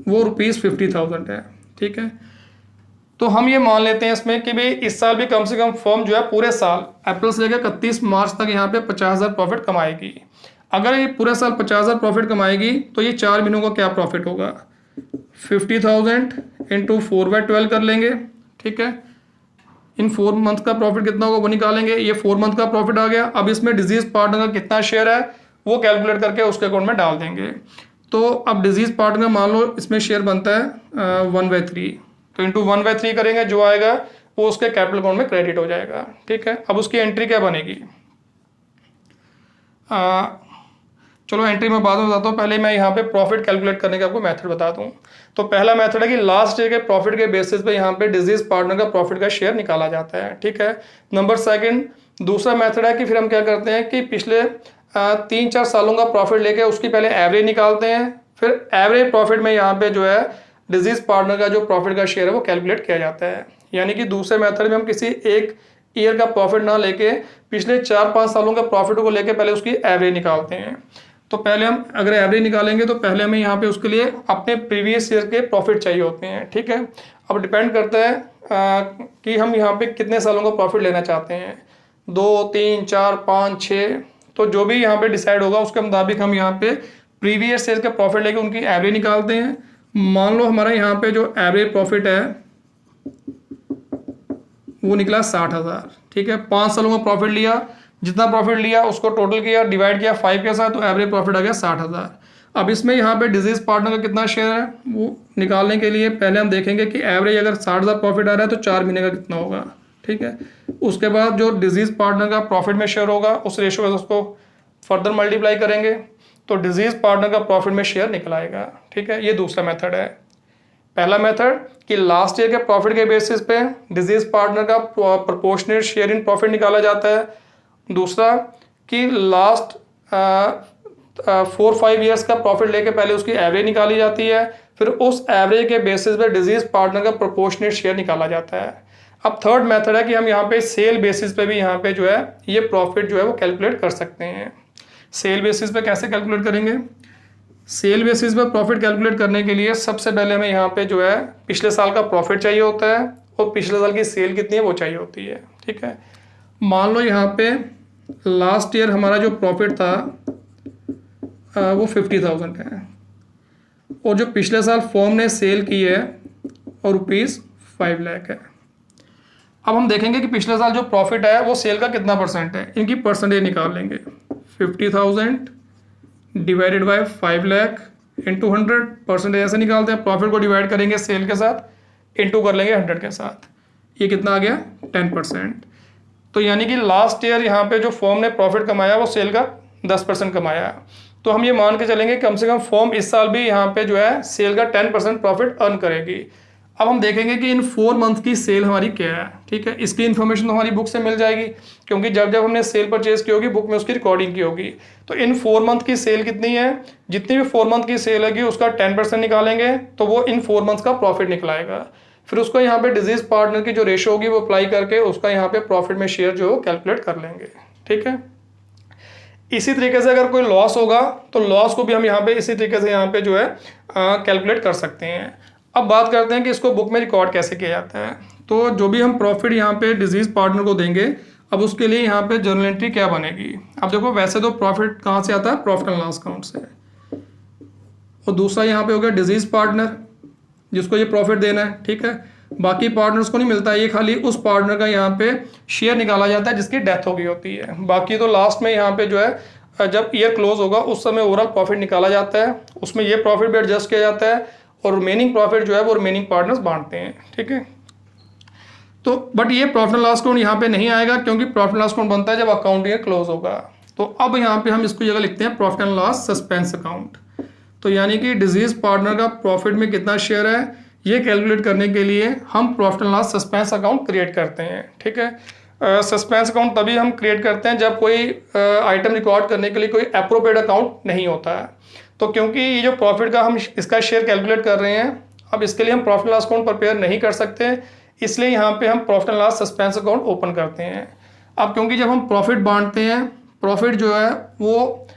वो ₹50,000 है। ठीक है, तो हम ये मान लेते हैं इसमें कि भाई इस साल भी कम से कम फर्म जो है पूरे साल अप्रैल से लेकर 31 मार्च तक यहाँ पे 50,000 प्रॉफिट कमाएगी। अगर ये पूरे साल 50,000 प्रॉफिट कमाएगी तो ये 4 महीनों का क्या प्रॉफिट होगा? 50,000 इंटू 4/12 कर लेंगे। ठीक है, इन 4 मंथ का प्रॉफिट कितना होगा वो निकालेंगे। ये 4 मंथ का प्रॉफिट आ गया। अब इसमें डिजीज पार्टनर का कितना शेयर है वो कैलकुलेट करके उसके अकाउंट में डाल देंगे। तो अब डिजीज पार्टनर मान लो इसमें शेयर बनता है 1/3, तो इंटू 1/3 करेंगे, जो आएगा वो उसके कैपिटल अकाउंट में क्रेडिट हो जाएगा। ठीक है, अब उसकी एंट्री क्या बनेगी? चलो एंट्री में बाद में बताता हूँ, पहले मैं यहाँ पे प्रॉफिट कैलकुलेट करने का आपको मेथड बता दूँ। तो पहला मेथड है कि लास्ट ईयर के प्रॉफिट के बेसिस पे यहाँ पे डिजीज पार्टनर का प्रॉफिट का शेयर निकाला जाता है। ठीक है, नंबर 2 दूसरा मेथड है कि फिर हम क्या करते हैं कि पिछले 3-4 सालों का प्रॉफिट लेके उसकी पहले एवरेज निकालते हैं, फिर एवरेज प्रॉफिट में यहाँ पे जो है डिजीज पार्टनर का जो प्रॉफिट का शेयर है वो कैलकुलेट किया जाता है। यानी कि दूसरे मेथड में हम किसी एक ईयर का प्रॉफिट ना लेके पिछले 4-5 सालों का प्रॉफिट को लेके पहले उसकी एवरेज निकालते हैं। तो पहले हम अगर एवरेज निकालेंगे तो पहले हमें यहाँ पे उसके लिए अपने प्रीवियस ईयर के प्रॉफिट चाहिए होते हैं। ठीक है, अब डिपेंड करता है कि हम यहाँ पे कितने सालों का प्रॉफिट लेना चाहते हैं, 2, 3, 4, 5, 6, तो जो भी यहाँ पे डिसाइड होगा उसके मुताबिक हम यहाँ पे प्रीवियस ईयर के प्रॉफिट लेके उनकी एवरेज निकालते हैं। मान लो हमारा यहाँ पे जो एवरेज प्रॉफिट है वो निकला 60,000। ठीक है, 5 सालों का प्रॉफिट लिया, जितना प्रॉफिट लिया उसको टोटल किया, डिवाइड किया 5 के साथ, तो एवरेज प्रॉफिट आ गया 60,000। अब इसमें यहाँ पे डिजीज पार्टनर का कितना शेयर है वो निकालने के लिए पहले हम देखेंगे कि एवरेज अगर 60,000 प्रॉफिट आ रहा है तो 4 महीने का कितना होगा। ठीक है, उसके बाद जो डिजीज पार्टनर का प्रॉफिट में शेयर होगा उस रेशो का उसको फर्दर मल्टीप्लाई करेंगे तो डिजीज पार्टनर का प्रॉफिट में शेयर निकल आएगा। ठीक है, ये दूसरा मेथड है। पहला मेथड कि लास्ट ईयर के प्रॉफिट के बेसिस पे डिजीज पार्टनर का प्रोपोर्शनेट शेयर इन प्रॉफिट निकाला जाता है। दूसरा कि लास्ट 4-5 ईयर्स का प्रॉफिट लेके पहले उसकी एवरेज निकाली जाती है, फिर उस एवरेज के बेसिस पे डिजीज पार्टनर का प्रोपोर्शनेट शेयर निकाला जाता है। अब थर्ड मेथड है कि हम यहाँ पे सेल बेसिस पे भी यहाँ पे जो है ये प्रॉफिट जो है वो कैलकुलेट कर सकते हैं। सेल बेसिस पे कैसे कैलकुलेट करेंगे? सेल बेसिस पे प्रॉफिट कैलकुलेट करने के लिए सबसे पहले हमें यहाँ पे जो है पिछले साल का प्रॉफिट चाहिए होता है और पिछले साल की सेल कितनी है वो चाहिए होती है। ठीक है, मान लो यहाँ पे लास्ट ईयर हमारा जो प्रॉफिट था वो 50,000 है और जो पिछले साल फर्म ने सेल की है और ₹5 लाख है। अब हम देखेंगे कि पिछले साल जो प्रॉफिट है वो सेल का कितना परसेंट है, इनकी परसेंटेज निकाल लेंगे। 50,000 divided by 5 lakh into 100, percentage ऐसे निकालते हैं। प्रॉफिट को डिवाइड करेंगे सेल के साथ, इंटू कर लेंगे 100 के साथ, ये कितना आ गया 10%। तो यानी कि लास्ट ईयर यहाँ पे जो फर्म ने प्रॉफिट कमाया वो सेल का 10% कमाया। तो हम ये मान के चलेंगे कम से कम फर्म इस साल भी यहाँ पे जो है सेल का 10% प्रॉफिट अर्न करेगी। अब हम देखेंगे कि इन 4 मंथ की सेल हमारी क्या है। ठीक है, इसकी इन्फॉर्मेशन तो हमारी बुक से मिल जाएगी क्योंकि जब जब हमने सेल परचेज की होगी बुक में उसकी रिकॉर्डिंग की होगी। तो इन 4 मंथ की सेल कितनी है, जितनी भी 4 मंथ की सेल होगी उसका 10% निकालेंगे तो वो इन 4 मंथ का प्रॉफिट निकलाएगा। फिर उसको यहाँ पे डिजीज पार्टनर की जो रेशो होगी वो अप्लाई करके उसका यहाँ पे प्रॉफिट में शेयर जो कैलकुलेट कर लेंगे। ठीक है, इसी तरीके से अगर कोई लॉस होगा तो लॉस को भी हम यहाँ पे इसी तरीके से यहाँ पे जो है कैलकुलेट कर सकते हैं। अब बात करते हैं कि इसको बुक में रिकॉर्ड कैसे किया जाता है। तो जो भी हम प्रॉफिट यहाँ पे डिजीज पार्टनर को देंगे, अब उसके लिए यहाँ पे जर्नल एंट्री क्या बनेगी। अब देखो वैसे तो प्रॉफिट कहाँ से आता है, प्रॉफिट एंड लॉस अकाउंट से, और दूसरा यहाँ पे हो गया डिजीज पार्टनर जिसको ये प्रॉफिट देना है। ठीक है, बाकी पार्टनर्स को नहीं मिलता है, ये खाली उस पार्टनर का यहाँ पे शेयर निकाला जाता है जिसकी डेथ हो गई होती है। बाकी तो लास्ट में यहाँ पे जो है जब ईयर क्लोज होगा उस समय ओवरऑल प्रॉफिट निकाला जाता है, उसमें ये प्रॉफिट भी एडजस्ट किया जाता है और रिमेनिंग प्रॉफिट जो है वो रिमेनिंग पार्टनर्स बांटते हैं। ठीक है, तो बट ये प्रॉफिट एंड लॉस अकाउंट यहाँ पे नहीं आएगा क्योंकि प्रॉफिट एंड लॉस अकाउंट बनता है जब अकाउंट ईयर क्लोज होगा। तो अब यहाँ पे हम इसको जगह लिखते हैं profit and loss suspense account. तो यानी कि डिजीज पार्टनर का प्रॉफिट में कितना शेयर है ये कैलकुलेट करने के लिए हम profit and loss suspense account create करते हैं। ठीक है, सस्पेंस अकाउंट तभी हम क्रिएट करते हैं जब कोई आइटम रिकॉर्ड करने के लिए कोई अप्रोप्रिएट अकाउंट नहीं होता है। तो क्योंकि ये जो प्रॉफिट का हम इसका शेयर कैलकुलेट कर रहे हैं, अब इसके लिए हम profit and loss account prepare नहीं कर सकते, इसलिए यहाँ पे हम profit and loss suspense account open करते हैं। अब क्योंकि जब हम प्रॉफिट बांटते हैं, प्रॉफिट जो है वो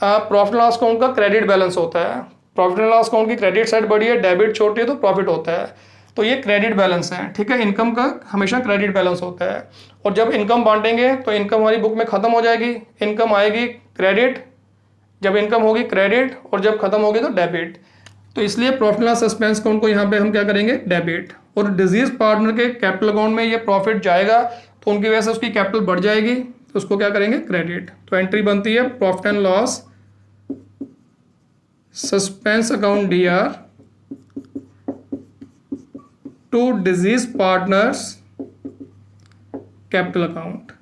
प्रॉफिट एंड लॉस अकाउंट का क्रेडिट बैलेंस होता है। प्रॉफिट एंड लॉस अकाउंट की क्रेडिट साइड बड़ी है, डेबिट छोटी है, तो प्रॉफिट होता है। तो ये क्रेडिट बैलेंस है। ठीक है, इनकम का हमेशा क्रेडिट बैलेंस होता है और जब इनकम बांटेंगे तो इनकम हमारी बुक में खत्म हो जाएगी, इनकम आएगी क्रेडिट, जब इनकम होगी क्रेडिट और जब खत्म होगी तो डेबिट। तो इसलिए profit and loss suspense account को यहाँ पे हम क्या करेंगे, डेबिट। और डिजीज पार्टनर के कैपिटल अकाउंट में ये प्रॉफिट जाएगा तो उनकी वजह से उसकी कैपिटल बढ़ जाएगी, तो उसको क्या करेंगे, क्रेडिट। तो एंट्री बनती है profit and loss suspense account DR to deceased partners capital account.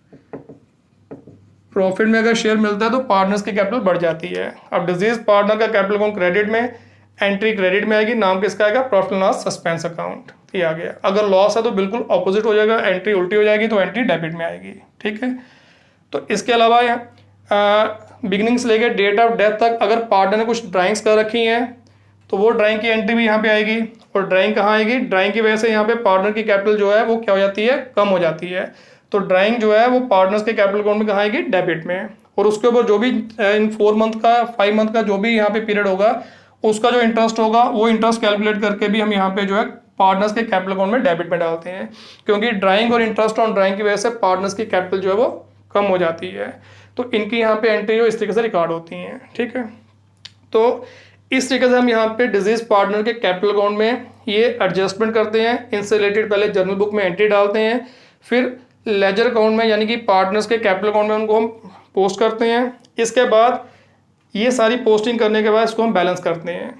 Profit में अगर शेयर मिलता है तो पार्टनर्स की कैपिटल बढ़ जाती है। अब डिजीज पार्टनर का कैपिटल अकाउंट क्रेडिट में, एंट्री क्रेडिट में आएगी, नाम किसका आएगा, profit and loss suspense account. ये आ गया। अगर लॉस है तो बिल्कुल ऑपोजिट हो जाएगा, एंट्री उल्टी हो जाएगी तो एंट्री डेबिट में आएगी। ठीक है, तो इसके अलावा बिगिनिंग से लेकर डेट ऑफ डेथ तक अगर पार्टनर ने कुछ ड्राइंग्स कर रखी हैं तो वो ड्राइंग की एंट्री भी यहाँ पे आएगी। और ड्राइंग कहाँ आएगी, ड्राइंग की वजह से यहाँ पे पार्टनर की कैपिटल जो है वो क्या हो जाती है, कम हो जाती है। तो ड्राइंग जो है वो पार्टनर्स के कैपिटल अकाउंट में कहाँ आएगी, डेबिट में। और उसके ऊपर जो भी इन 4 मंथ का 5 मंथ का जो भी यहाँ पे पीरियड होगा उसका जो इंटरेस्ट होगा वो इंटरेस्ट कैलकुलेट करके भी हम यहाँ पे जो है पार्टनर्स के कैपिटल अकाउंट में डेबिट में डालते हैं, क्योंकि ड्राइंग और इंटरेस्ट ऑन ड्राइंग की वजह से पार्टनर्स की कैपिटल जो है वो कम हो जाती है। तो इनकी यहाँ पे एंट्री जो इस तरीके से रिकॉर्ड होती हैं। ठीक है, तो इस तरीके से हम यहाँ पे डिजीज पार्टनर के कैपिटल अकाउंट में ये एडजस्टमेंट करते हैं। इनसे रिलेटेड पहले जर्नल बुक में एंट्री डालते हैं, फिर लेजर अकाउंट में यानी कि पार्टनर्स के कैपिटल अकाउंट में उनको हम पोस्ट करते हैं। इसके बाद ये सारी पोस्टिंग करने के बाद इसको हम बैलेंस करते हैं।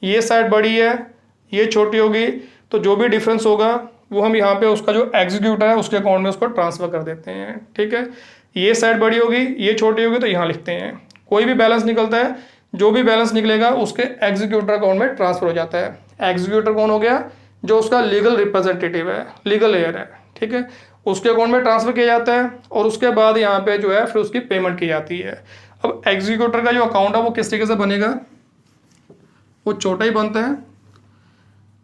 ये साइड बड़ी है, ये छोटी होगी, तो जो भी डिफरेंस होगा वो हम यहाँ पे उसका जो एग्जीक्यूटर है उसके अकाउंट में उसको ट्रांसफ़र कर देते हैं। ठीक है, ये साइड बड़ी होगी, ये छोटी होगी, तो यहाँ लिखते हैं। कोई भी बैलेंस निकलता है, जो भी बैलेंस निकलेगा उसके एग्जीक्यूटर अकाउंट में ट्रांसफ़र हो जाता है। एग्जीक्यूटर कौन हो गया? जो उसका लीगल रिप्रेजेंटेटिव है, लीगल एयर है। ठीक है, उसके अकाउंट में ट्रांसफ़र किया जाता है और उसके बाद यहाँ पे जो है फिर उसकी पेमेंट की जाती है। अब एग्जीक्यूटर का जो अकाउंट है वो किस तरीके से बनेगा? वो छोटा ही बनता है।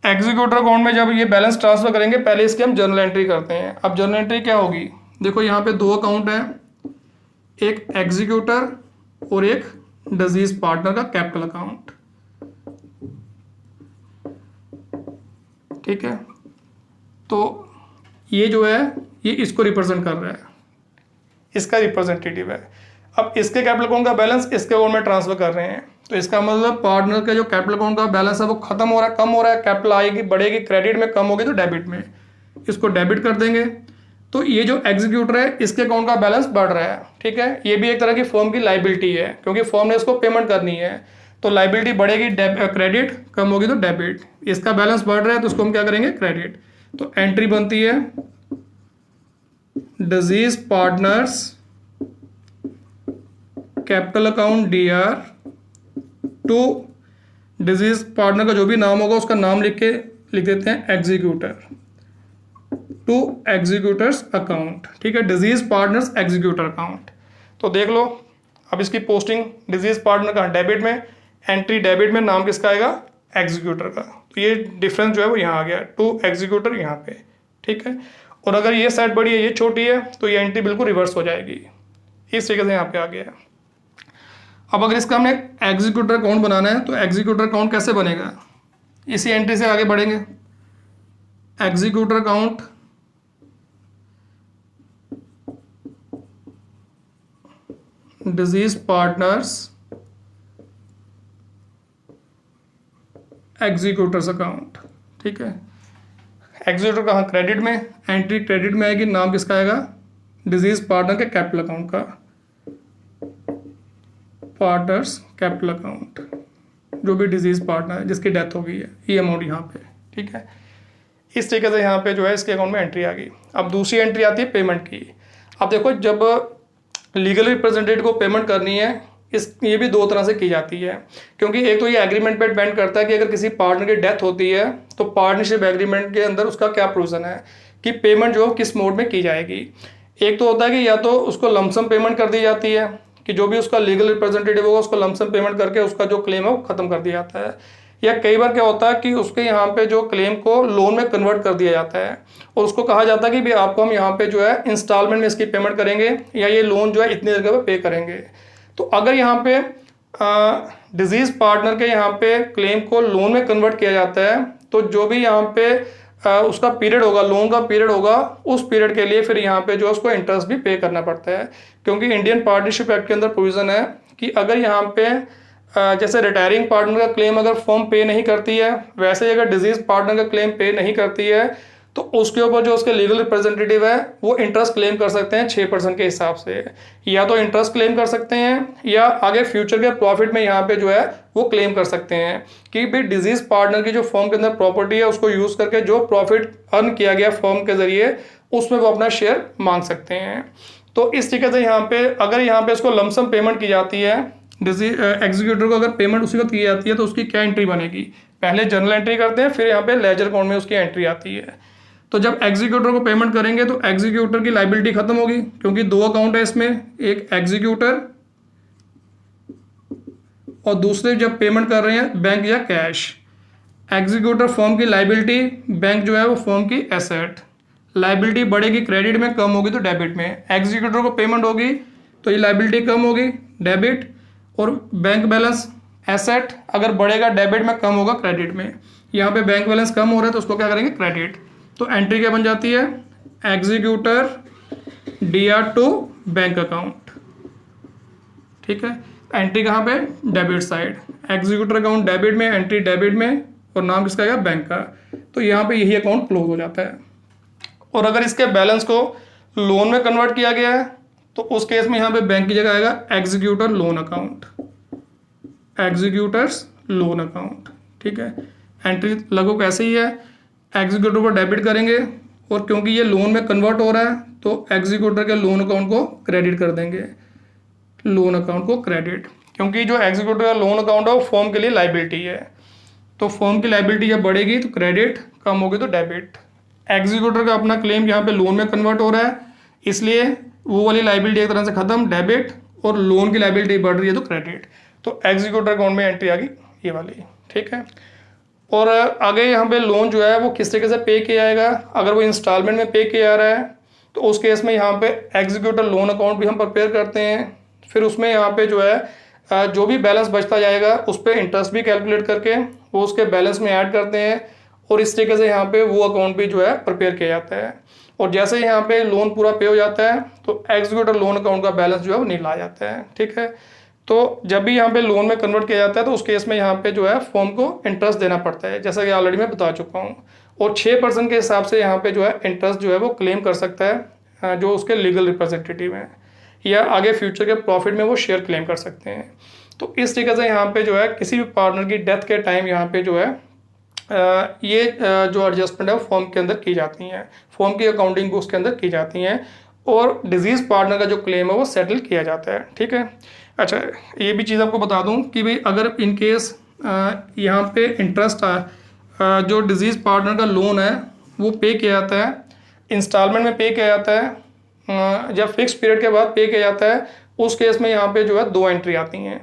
एग्जीक्यूटर अकाउंट में जब ये बैलेंस ट्रांसफ़र करेंगे, पहले इसकी हम जर्नल एंट्री करते हैं। अब जर्नल एंट्री क्या होगी? देखो यहाँ पे 2 अकाउंट हैं, एक एग्जीक्यूटर और एक डिजीज पार्टनर का कैपिटल अकाउंट। ठीक है, तो ये जो है ये इसको रिप्रेजेंट कर रहा है, इसका रिप्रेजेंटेटिव है। अब इसके कैपिटल अकाउंट का बैलेंस इसके अकाउंट में ट्रांसफर कर रहे हैं, तो इसका मतलब पार्टनर का जो कैपिटल अकाउंट का बैलेंस है वो खत्म हो रहा है, कम हो रहा है। कैपिटल आएगी, बढ़ेगी, क्रेडिट में कम होगी तो डेबिट में, इसको डेबिट कर देंगे। तो ये जो एग्जीक्यूटर है इसके अकाउंट का बैलेंस बढ़ रहा है। ठीक है, ये भी एक तरह की फर्म की लाइबिलिटी है, क्योंकि फर्म ने इसको पेमेंट करनी है। तो लाइबिलिटी बढ़ेगी, क्रेडिट, कम होगी तो डेबिट। इसका बैलेंस बढ़ रहा है तो उसको हम क्या करेंगे? क्रेडिट। तो एंट्री बनती है deceased partners capital account DR to deceased partner का जो भी नाम होगा उसका नाम लिख देते हैं एग्जीक्यूटर, टू एग्जीक्यूटर्स अकाउंट। ठीक है, डिजीज पार्टनर्स एग्जीक्यूटर अकाउंट। तो देख लो, अब इसकी पोस्टिंग डिजीज पार्टनर का डेबिट में, एंट्री डेबिट में, नाम किसका आएगा? एग्जीक्यूटर का। तो ये डिफरेंस जो है वो यहाँ आ गया, टू एग्जीक्यूटर यहाँ पे। ठीक है, और अगर ये साइड बड़ी है, ये छोटी है, तो ये एंट्री बिल्कुल रिवर्स हो जाएगी। इस तरीके से यहाँ पे आ गया है। अब अगर इसका हमने एग्जीक्यूटर अकाउंट बनाना है तो एग्जीक्यूटर अकाउंट कैसे बनेगा? इसी एंट्री से आगे बढ़ेंगे। Executor account disease partners executors account. ठीक है, एग्जीक्यूटर कहाँ? क्रेडिट में, एंट्री क्रेडिट में आएगी, नाम किसका आएगा? डिजीज पार्टनर के कैपिटल अकाउंट का, पार्टनर्स कैपिटल अकाउंट, जो भी डिजीज पार्टनर है जिसकी डेथ हो गई है, ये अमाउंट यहाँ पे। ठीक है, इस तरीके से यहाँ पे जो है इसके अकाउंट में एंट्री आ गई। अब दूसरी एंट्री आती है पेमेंट की। अब देखो, जब लीगल रिप्रेजेंटेटिव को पेमेंट करनी है, ये भी 2 तरह से की जाती है, क्योंकि एक तो ये एग्रीमेंट पे डिपेंड करता है कि अगर किसी पार्टनर की डेथ होती है तो पार्टनरशिप एग्रीमेंट के अंदर उसका क्या प्रोविजन है कि पेमेंट जो किस मोड में की जाएगी। एक तो होता है कि या तो उसको लमसम पेमेंट कर दी जाती है कि जो भी उसका लीगल रिप्रेजेंटेटिव होगा उसको लमसम पेमेंट करके उसका जो क्लेम है वो खत्म कर दिया जाता है, या कई बार क्या होता है कि उसके यहाँ पे जो क्लेम को लोन में कन्वर्ट कर दिया जाता है और उसको कहा जाता है कि भाई आपको हम यहाँ पे जो है इंस्टॉलमेंट में इसकी पेमेंट करेंगे, या ये लोन जो है इतनी जगह पे पे करेंगे। तो अगर यहाँ पे डिजीज पार्टनर के यहाँ पे क्लेम को लोन में कन्वर्ट किया जाता है, तो जो भी यहाँ पे उसका पीरियड होगा, लोन का पीरियड होगा, उस पीरियड के लिए फिर यहाँ पे जो है उसको इंटरेस्ट भी पे करना पड़ता है, क्योंकि इंडियन पार्टनरशिप एक्ट के अंदर प्रोविजन है कि अगर यहाँ पे जैसे रिटायरिंग पार्टनर का क्लेम अगर फर्म पे नहीं करती है, वैसे ही अगर डिजीज पार्टनर का क्लेम पे नहीं करती है तो उसके ऊपर जो उसके लीगल रिप्रेजेंटेटिव है वो इंटरेस्ट क्लेम कर सकते हैं 6% के हिसाब से। या तो इंटरेस्ट क्लेम कर सकते हैं या आगे फ्यूचर के प्रॉफिट में यहाँ पे जो है वो क्लेम कर सकते हैं कि भाई डिजीज पार्टनर की जो फर्म के अंदर प्रॉपर्टी है उसको यूज़ करके जो प्रॉफिट अर्न किया गया फर्म के जरिए उसमें वो अपना शेयर मांग सकते हैं। तो इस तरीके से यहाँ पे अगर यहाँ पे उसको लमसम पेमेंट की जाती है, एग्जीक्यूटर को अगर पेमेंट उसी वक्त की जाती है तो उसकी क्या एंट्री बनेगी? पहले जर्नल एंट्री करते हैं, फिर यहाँ पे लेजर अकाउंट में उसकी एंट्री आती है। तो जब एग्जीक्यूटर को पेमेंट करेंगे तो एग्जीक्यूटर की लाइबिलिटी खत्म होगी, क्योंकि 2 अकाउंट है इसमें, एक एग्जीक्यूटर और दूसरे जब पेमेंट कर रहे हैं बैंक या कैश। एग्जीक्यूटर फर्म की लाइबिलिटी, बैंक जो है वो फर्म की एसेट। लाइबिलिटी बढ़ेगी क्रेडिट में, कम होगी तो डेबिट में। एग्जीक्यूटर को पेमेंट होगी तो ये लाइबिलिटी कम होगी डेबिट, और बैंक बैलेंस एसेट अगर बढ़ेगा डेबिट में, कम होगा क्रेडिट में। यहाँ पे बैंक बैलेंस कम हो रहा है तो उसको क्या करेंगे? क्रेडिट। तो एंट्री क्या बन जाती है? Executor DR to bank account. ठीक है, एंट्री कहाँ पे? Debit side. Executor account debit में, एंट्री डेबिट में, और नाम किसका आएगा? बैंक का। तो यहाँ पे यही अकाउंट क्लोज हो जाता है। और अगर इसके बैलेंस को लोन में कन्वर्ट किया गया है तो उस केस में यहाँ पे बैंक की जगह आएगा executor loan account, executors loan account. ठीक है, एंट्री लगभग ऐसे ही है। एग्जीक्यूटर को डेबिट करेंगे और क्योंकि ये लोन में कन्वर्ट हो रहा है तो एग्जीक्यूटर के लोन अकाउंट को क्रेडिट कर देंगे, लोन अकाउंट को क्रेडिट, क्योंकि जो एग्जीक्यूटर का लोन अकाउंट है वो फर्म के लिए लाइबिलिटी है। तो फर्म की लाइबिलिटी जब बढ़ेगी तो क्रेडिट, कम होगी तो डेबिट। एग्जीक्यूटर का अपना क्लेम यहाँ पे लोन में कन्वर्ट हो रहा है, इसलिए वो वाली लाइबिलिटी एक तरह से खत्म, डेबिट, और लोन की लाइबिलिटी बढ़ रही है तो क्रेडिट। तो एग्जीक्यूटर अकाउंट में एंट्री आ गई ये वाली, ठीक है। और आगे यहाँ पे लोन जो है वो किस तरीके से पे किया जाएगा, अगर वो इंस्टॉलमेंट में पे किया जा रहा है तो उस केस में यहाँ पे एग्जीक्यूटर लोन अकाउंट भी हम प्रिपेयर करते हैं। फिर उसमें यहाँ पे जो है जो भी बैलेंस बचता जाएगा उस पर इंटरेस्ट भी कैलकुलेट करके वो उसके बैलेंस में ऐड करते हैं, और इस तरीके से यहाँ पे वो अकाउंट भी जो है प्रिपेयर किया जाता है। और जैसे ही यहाँ पे लोन पूरा पे हो जाता है तो एग्जीक्यूटर लोन अकाउंट का बैलेंस जो है वो नील आ जाता है, ठीक है। तो जब भी यहाँ पे लोन में कन्वर्ट किया जाता है तो उस केस में यहाँ पे जो है फर्म को इंटरेस्ट देना पड़ता है, जैसा कि ऑलरेडी मैं बता चुका हूँ। और 6% के हिसाब से यहाँ पे जो है इंटरेस्ट जो है वो क्लेम कर सकता है जो उसके लीगल रिप्रेजेंटेटिव हैं, या आगे फ्यूचर के प्रॉफिट में वो शेयर क्लेम कर सकते हैं। तो इस तरीके से यहाँ पे जो है किसी भी पार्टनर की डेथ के टाइम यहाँ पे जो है ये जो एडजस्टमेंट है वो फर्म के अंदर की जाती हैं, फर्म की अकाउंटिंग बुक्स के अंदर की जाती हैं, और डिजीज पार्टनर का जो क्लेम है वो सेटल किया जाता है, ठीक है। अच्छा, ये भी चीज़ आपको बता दूं कि भाई अगर इन केस यहाँ पे इंटरेस्ट जो डिजीज़ पार्टनर का लोन है वो पे किया जाता है, इंस्टॉलमेंट में पे किया जाता है, जब फिक्स पीरियड के बाद पे किया जाता है, उस केस में यहाँ पे जो है 2 एंट्री आती हैं।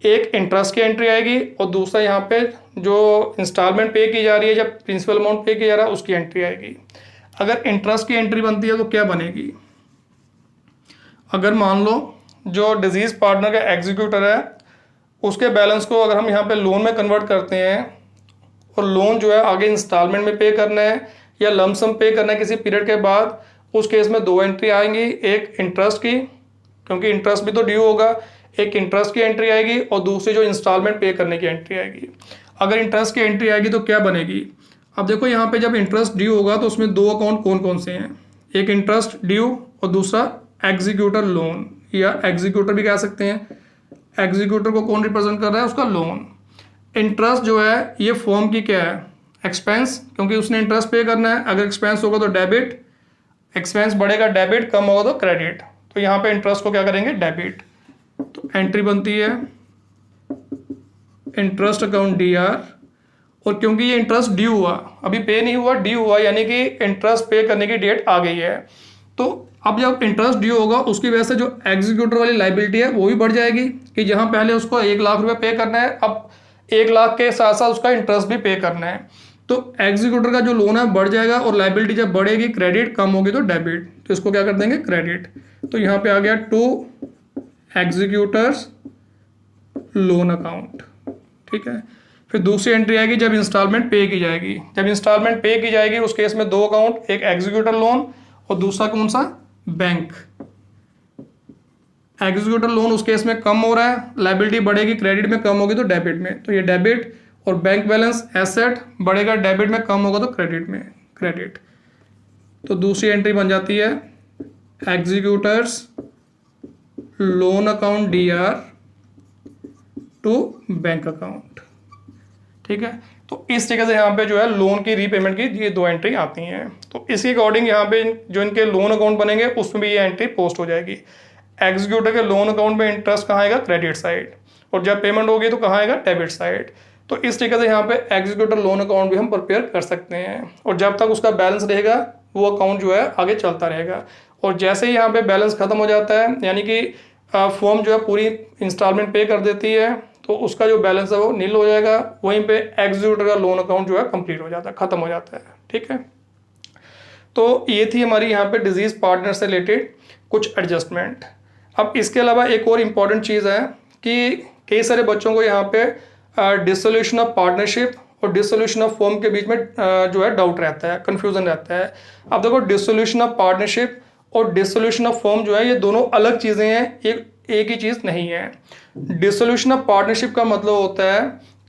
एक इंटरेस्ट की एंट्री आएगी और दूसरा यहाँ पे जो इंस्टॉलमेंट पे की जा रही है, जब प्रिंसिपल अमाउंट पे किया जा रहा है उसकी एंट्री आएगी। अगर इंटरेस्ट की एंट्री बनती है तो क्या बनेगी, अगर मान लो जो डिजीज पार्टनर का एग्जीक्यूटर है उसके बैलेंस को अगर हम यहाँ पे लोन में कन्वर्ट करते हैं और लोन जो है आगे इंस्टॉलमेंट में पे करना है या लमसम पे करना है किसी पीरियड के बाद, उस केस में 2 एंट्री आएंगी, एक इंटरेस्ट की, क्योंकि इंटरेस्ट भी तो ड्यू होगा, एक इंटरेस्ट की एंट्री आएगी और दूसरी जो इंस्टॉलमेंट पे करने की एंट्री आएगी। अगर इंटरेस्ट की एंट्री आएगी तो क्या बनेगी, अब देखो यहाँ पे जब इंटरेस्ट ड्यू होगा तो उसमें 2 अकाउंट कौन कौन से हैं, एक इंटरेस्ट ड्यू और दूसरा एग्जीक्यूटर लोन, या एग्जीक्यूटर भी कह सकते हैं। एग्जीक्यूटर को कौन रिप्रेजेंट कर रहा है, उसका लोन। इंटरेस्ट जो है ये फर्म की क्या है, एक्सपेंस, क्योंकि उसने इंटरेस्ट पे करना है। अगर एक्सपेंस होगा तो डेबिट, एक्सपेंस बढ़ेगा डेबिट, कम होगा तो क्रेडिट। तो यहाँ पे इंटरेस्ट को क्या करेंगे, डेबिट। तो एंट्री बनती है इंटरेस्ट अकाउंट DR, और क्योंकि ये इंटरेस्ट ड्यू हुआ, अभी पे नहीं हुआ, ड्यू हुआ, यानी कि इंटरेस्ट पे करने की डेट आ गई है, तो अब जब इंटरेस्ट ड्यू होगा उसकी वजह से जो एग्जीक्यूटर वाली लाइबिलिटी है वो भी बढ़ जाएगी, कि जहां पहले उसको 1 लाख रुपए पे करना है, अब 1 लाख के साथ साथ उसका इंटरेस्ट भी पे करना है। तो एग्जीक्यूटर का जो लोन है बढ़ जाएगा, और लाइबिलिटी जब बढ़ेगी क्रेडिट, कम होगी तो डेबिट, तो इसको क्या कर देंगे, क्रेडिट। तो यहाँ पे आ गया टू एग्जीक्यूटर्स लोन अकाउंट, ठीक है। फिर दूसरी एंट्री आएगी जब इंस्टॉलमेंट पे की जाएगी, जब इंस्टॉलमेंट पे की जाएगी उस केस में 2 अकाउंट, एक एग्जीक्यूटर लोन और दूसरा कौन सा, बैंक। एग्जीक्यूटर लोन उस केस में कम हो रहा है, लायबिलिटी बढ़ेगी, क्रेडिट में कम होगी तो डेबिट में, तो ये डेबिट। और बैंक बैलेंस एसेट बढ़ेगा डेबिट में, कम होगा तो क्रेडिट में, क्रेडिट। तो दूसरी एंट्री बन जाती है executors loan account DR to bank account, ठीक है। तो इस तरीके से यहाँ पे जो है लोन की रीपेमेंट की ये 2 एंट्री आती हैं। तो इसके अकॉर्डिंग यहाँ पे जो इनके लोन अकाउंट बनेंगे उसमें भी ये एंट्री पोस्ट हो जाएगी। एग्जीक्यूटर के लोन अकाउंट में इंटरेस्ट कहाँ आएगा, क्रेडिट साइड, और जब पेमेंट होगी तो कहाँ आएगा, डेबिट साइड। तो इस तरीके से यहाँ पे एग्जीक्यूटर लोन अकाउंट भी हम प्रिपेयर कर सकते हैं, और जब तक उसका बैलेंस रहेगा वो अकाउंट जो है आगे चलता रहेगा। और जैसे ही यहाँ पे बैलेंस खत्म हो जाता है, यानी कि फर्म जो है पूरी इंस्टॉलमेंट पे कर देती है, तो उसका जो बैलेंस है वो नील हो जाएगा, वहीं पे एग्जीक्यूटर का लोन अकाउंट जो है कंप्लीट हो जाता है, खत्म हो जाता है, ठीक है। तो ये थी हमारी यहाँ पे डिजीज पार्टनर से रिलेटेड कुछ एडजस्टमेंट। अब इसके अलावा एक और इम्पॉर्टेंट चीज़ है कि कई सारे बच्चों को यहाँ पे डिसोल्यूशन ऑफ पार्टनरशिप और डिसोल्यूशन ऑफ फर्म के बीच में जो है डाउट रहता है, कन्फ्यूजन रहता है। अब देखो, डिसोल्यूशन ऑफ पार्टनरशिप और डिसोल्यूशन ऑफ फर्म जो है ये दोनों अलग चीज़ें हैं, एक ही चीज़ नहीं है। डिसोल्यूशन ऑफ पार्टनरशिप का मतलब होता है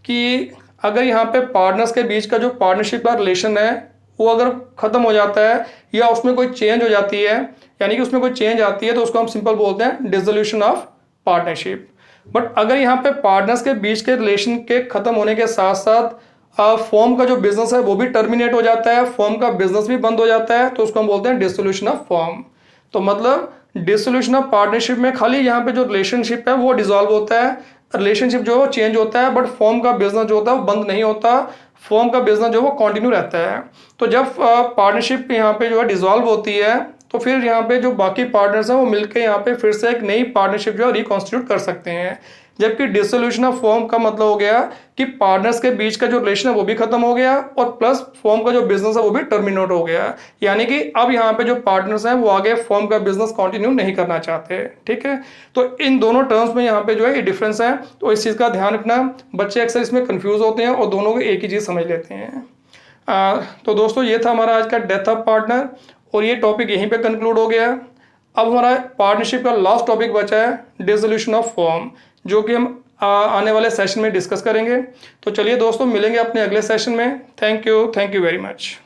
कि अगर यहाँ पे पार्टनर्स के बीच का जो पार्टनरशिप का रिलेशन है वो अगर ख़त्म हो जाता है या उसमें कोई चेंज हो जाती है, यानी कि उसमें कोई चेंज आती है, तो उसको हम सिंपल बोलते हैं डिसोल्यूशन ऑफ पार्टनरशिप। बट अगर यहाँ पे पार्टनर्स के बीच के रिलेशन के ख़त्म होने के साथ साथ फॉर्म का जो बिजनेस है वो भी टर्मिनेट हो जाता है, फॉर्म का बिजनेस भी बंद हो जाता है, तो उसको हम बोलते हैं डिसोल्यूशन ऑफ फॉर्म। तो मतलब डिसोल्यूशन ऑफ पार्टनरशिप में खाली यहाँ पे जो रिलेशनशिप है वो डिसॉल्व होता है, रिलेशनशिप जो है वो चेंज होता है, बट फॉर्म का बिजनेस जो होता है वो बंद नहीं होता, फॉर्म का बिजनेस जो है वो कंटिन्यू रहता है। तो जब पार्टनरशिप यहाँ पे जो है डिसॉल्व होती है तो फिर यहाँ पे जो बाकी पार्टनर्स हैं वो मिलकर यहाँ पे फिर से एक नई पार्टनरशिप जो है रिकॉन्स्टिट्यूट कर सकते हैं। जबकि डिसोल्यूशन ऑफ फॉर्म का मतलब हो गया कि पार्टनर्स के बीच का जो रिलेशन है वो भी खत्म हो गया और प्लस फॉर्म का जो बिजनेस है वो भी टर्मिनेट हो गया, यानी कि अब यहाँ पे जो पार्टनर्स हैं वो आगे फॉर्म का बिजनेस कंटिन्यू नहीं करना चाहते। ठीक है, तो इन दोनों टर्म्स में यहाँ पे जो है ये डिफरेंस है, तो इस चीज़ का ध्यान रखना। बच्चे अक्सर इसमें कन्फ्यूज होते हैं और दोनों को एक ही चीज़ समझ लेते हैं। तो दोस्तों ये था हमारा आज का डेथ ऑफ पार्टनर और ये टॉपिक यहीं पे कंक्लूड हो गया। अब हमारा पार्टनरशिप का लास्ट टॉपिक बचा है डिसोल्यूशन ऑफ फॉर्म, जो कि हम आने वाले सेशन में डिस्कस करेंगे। तो चलिए दोस्तों मिलेंगे अपने अगले सेशन में। Thank you very much.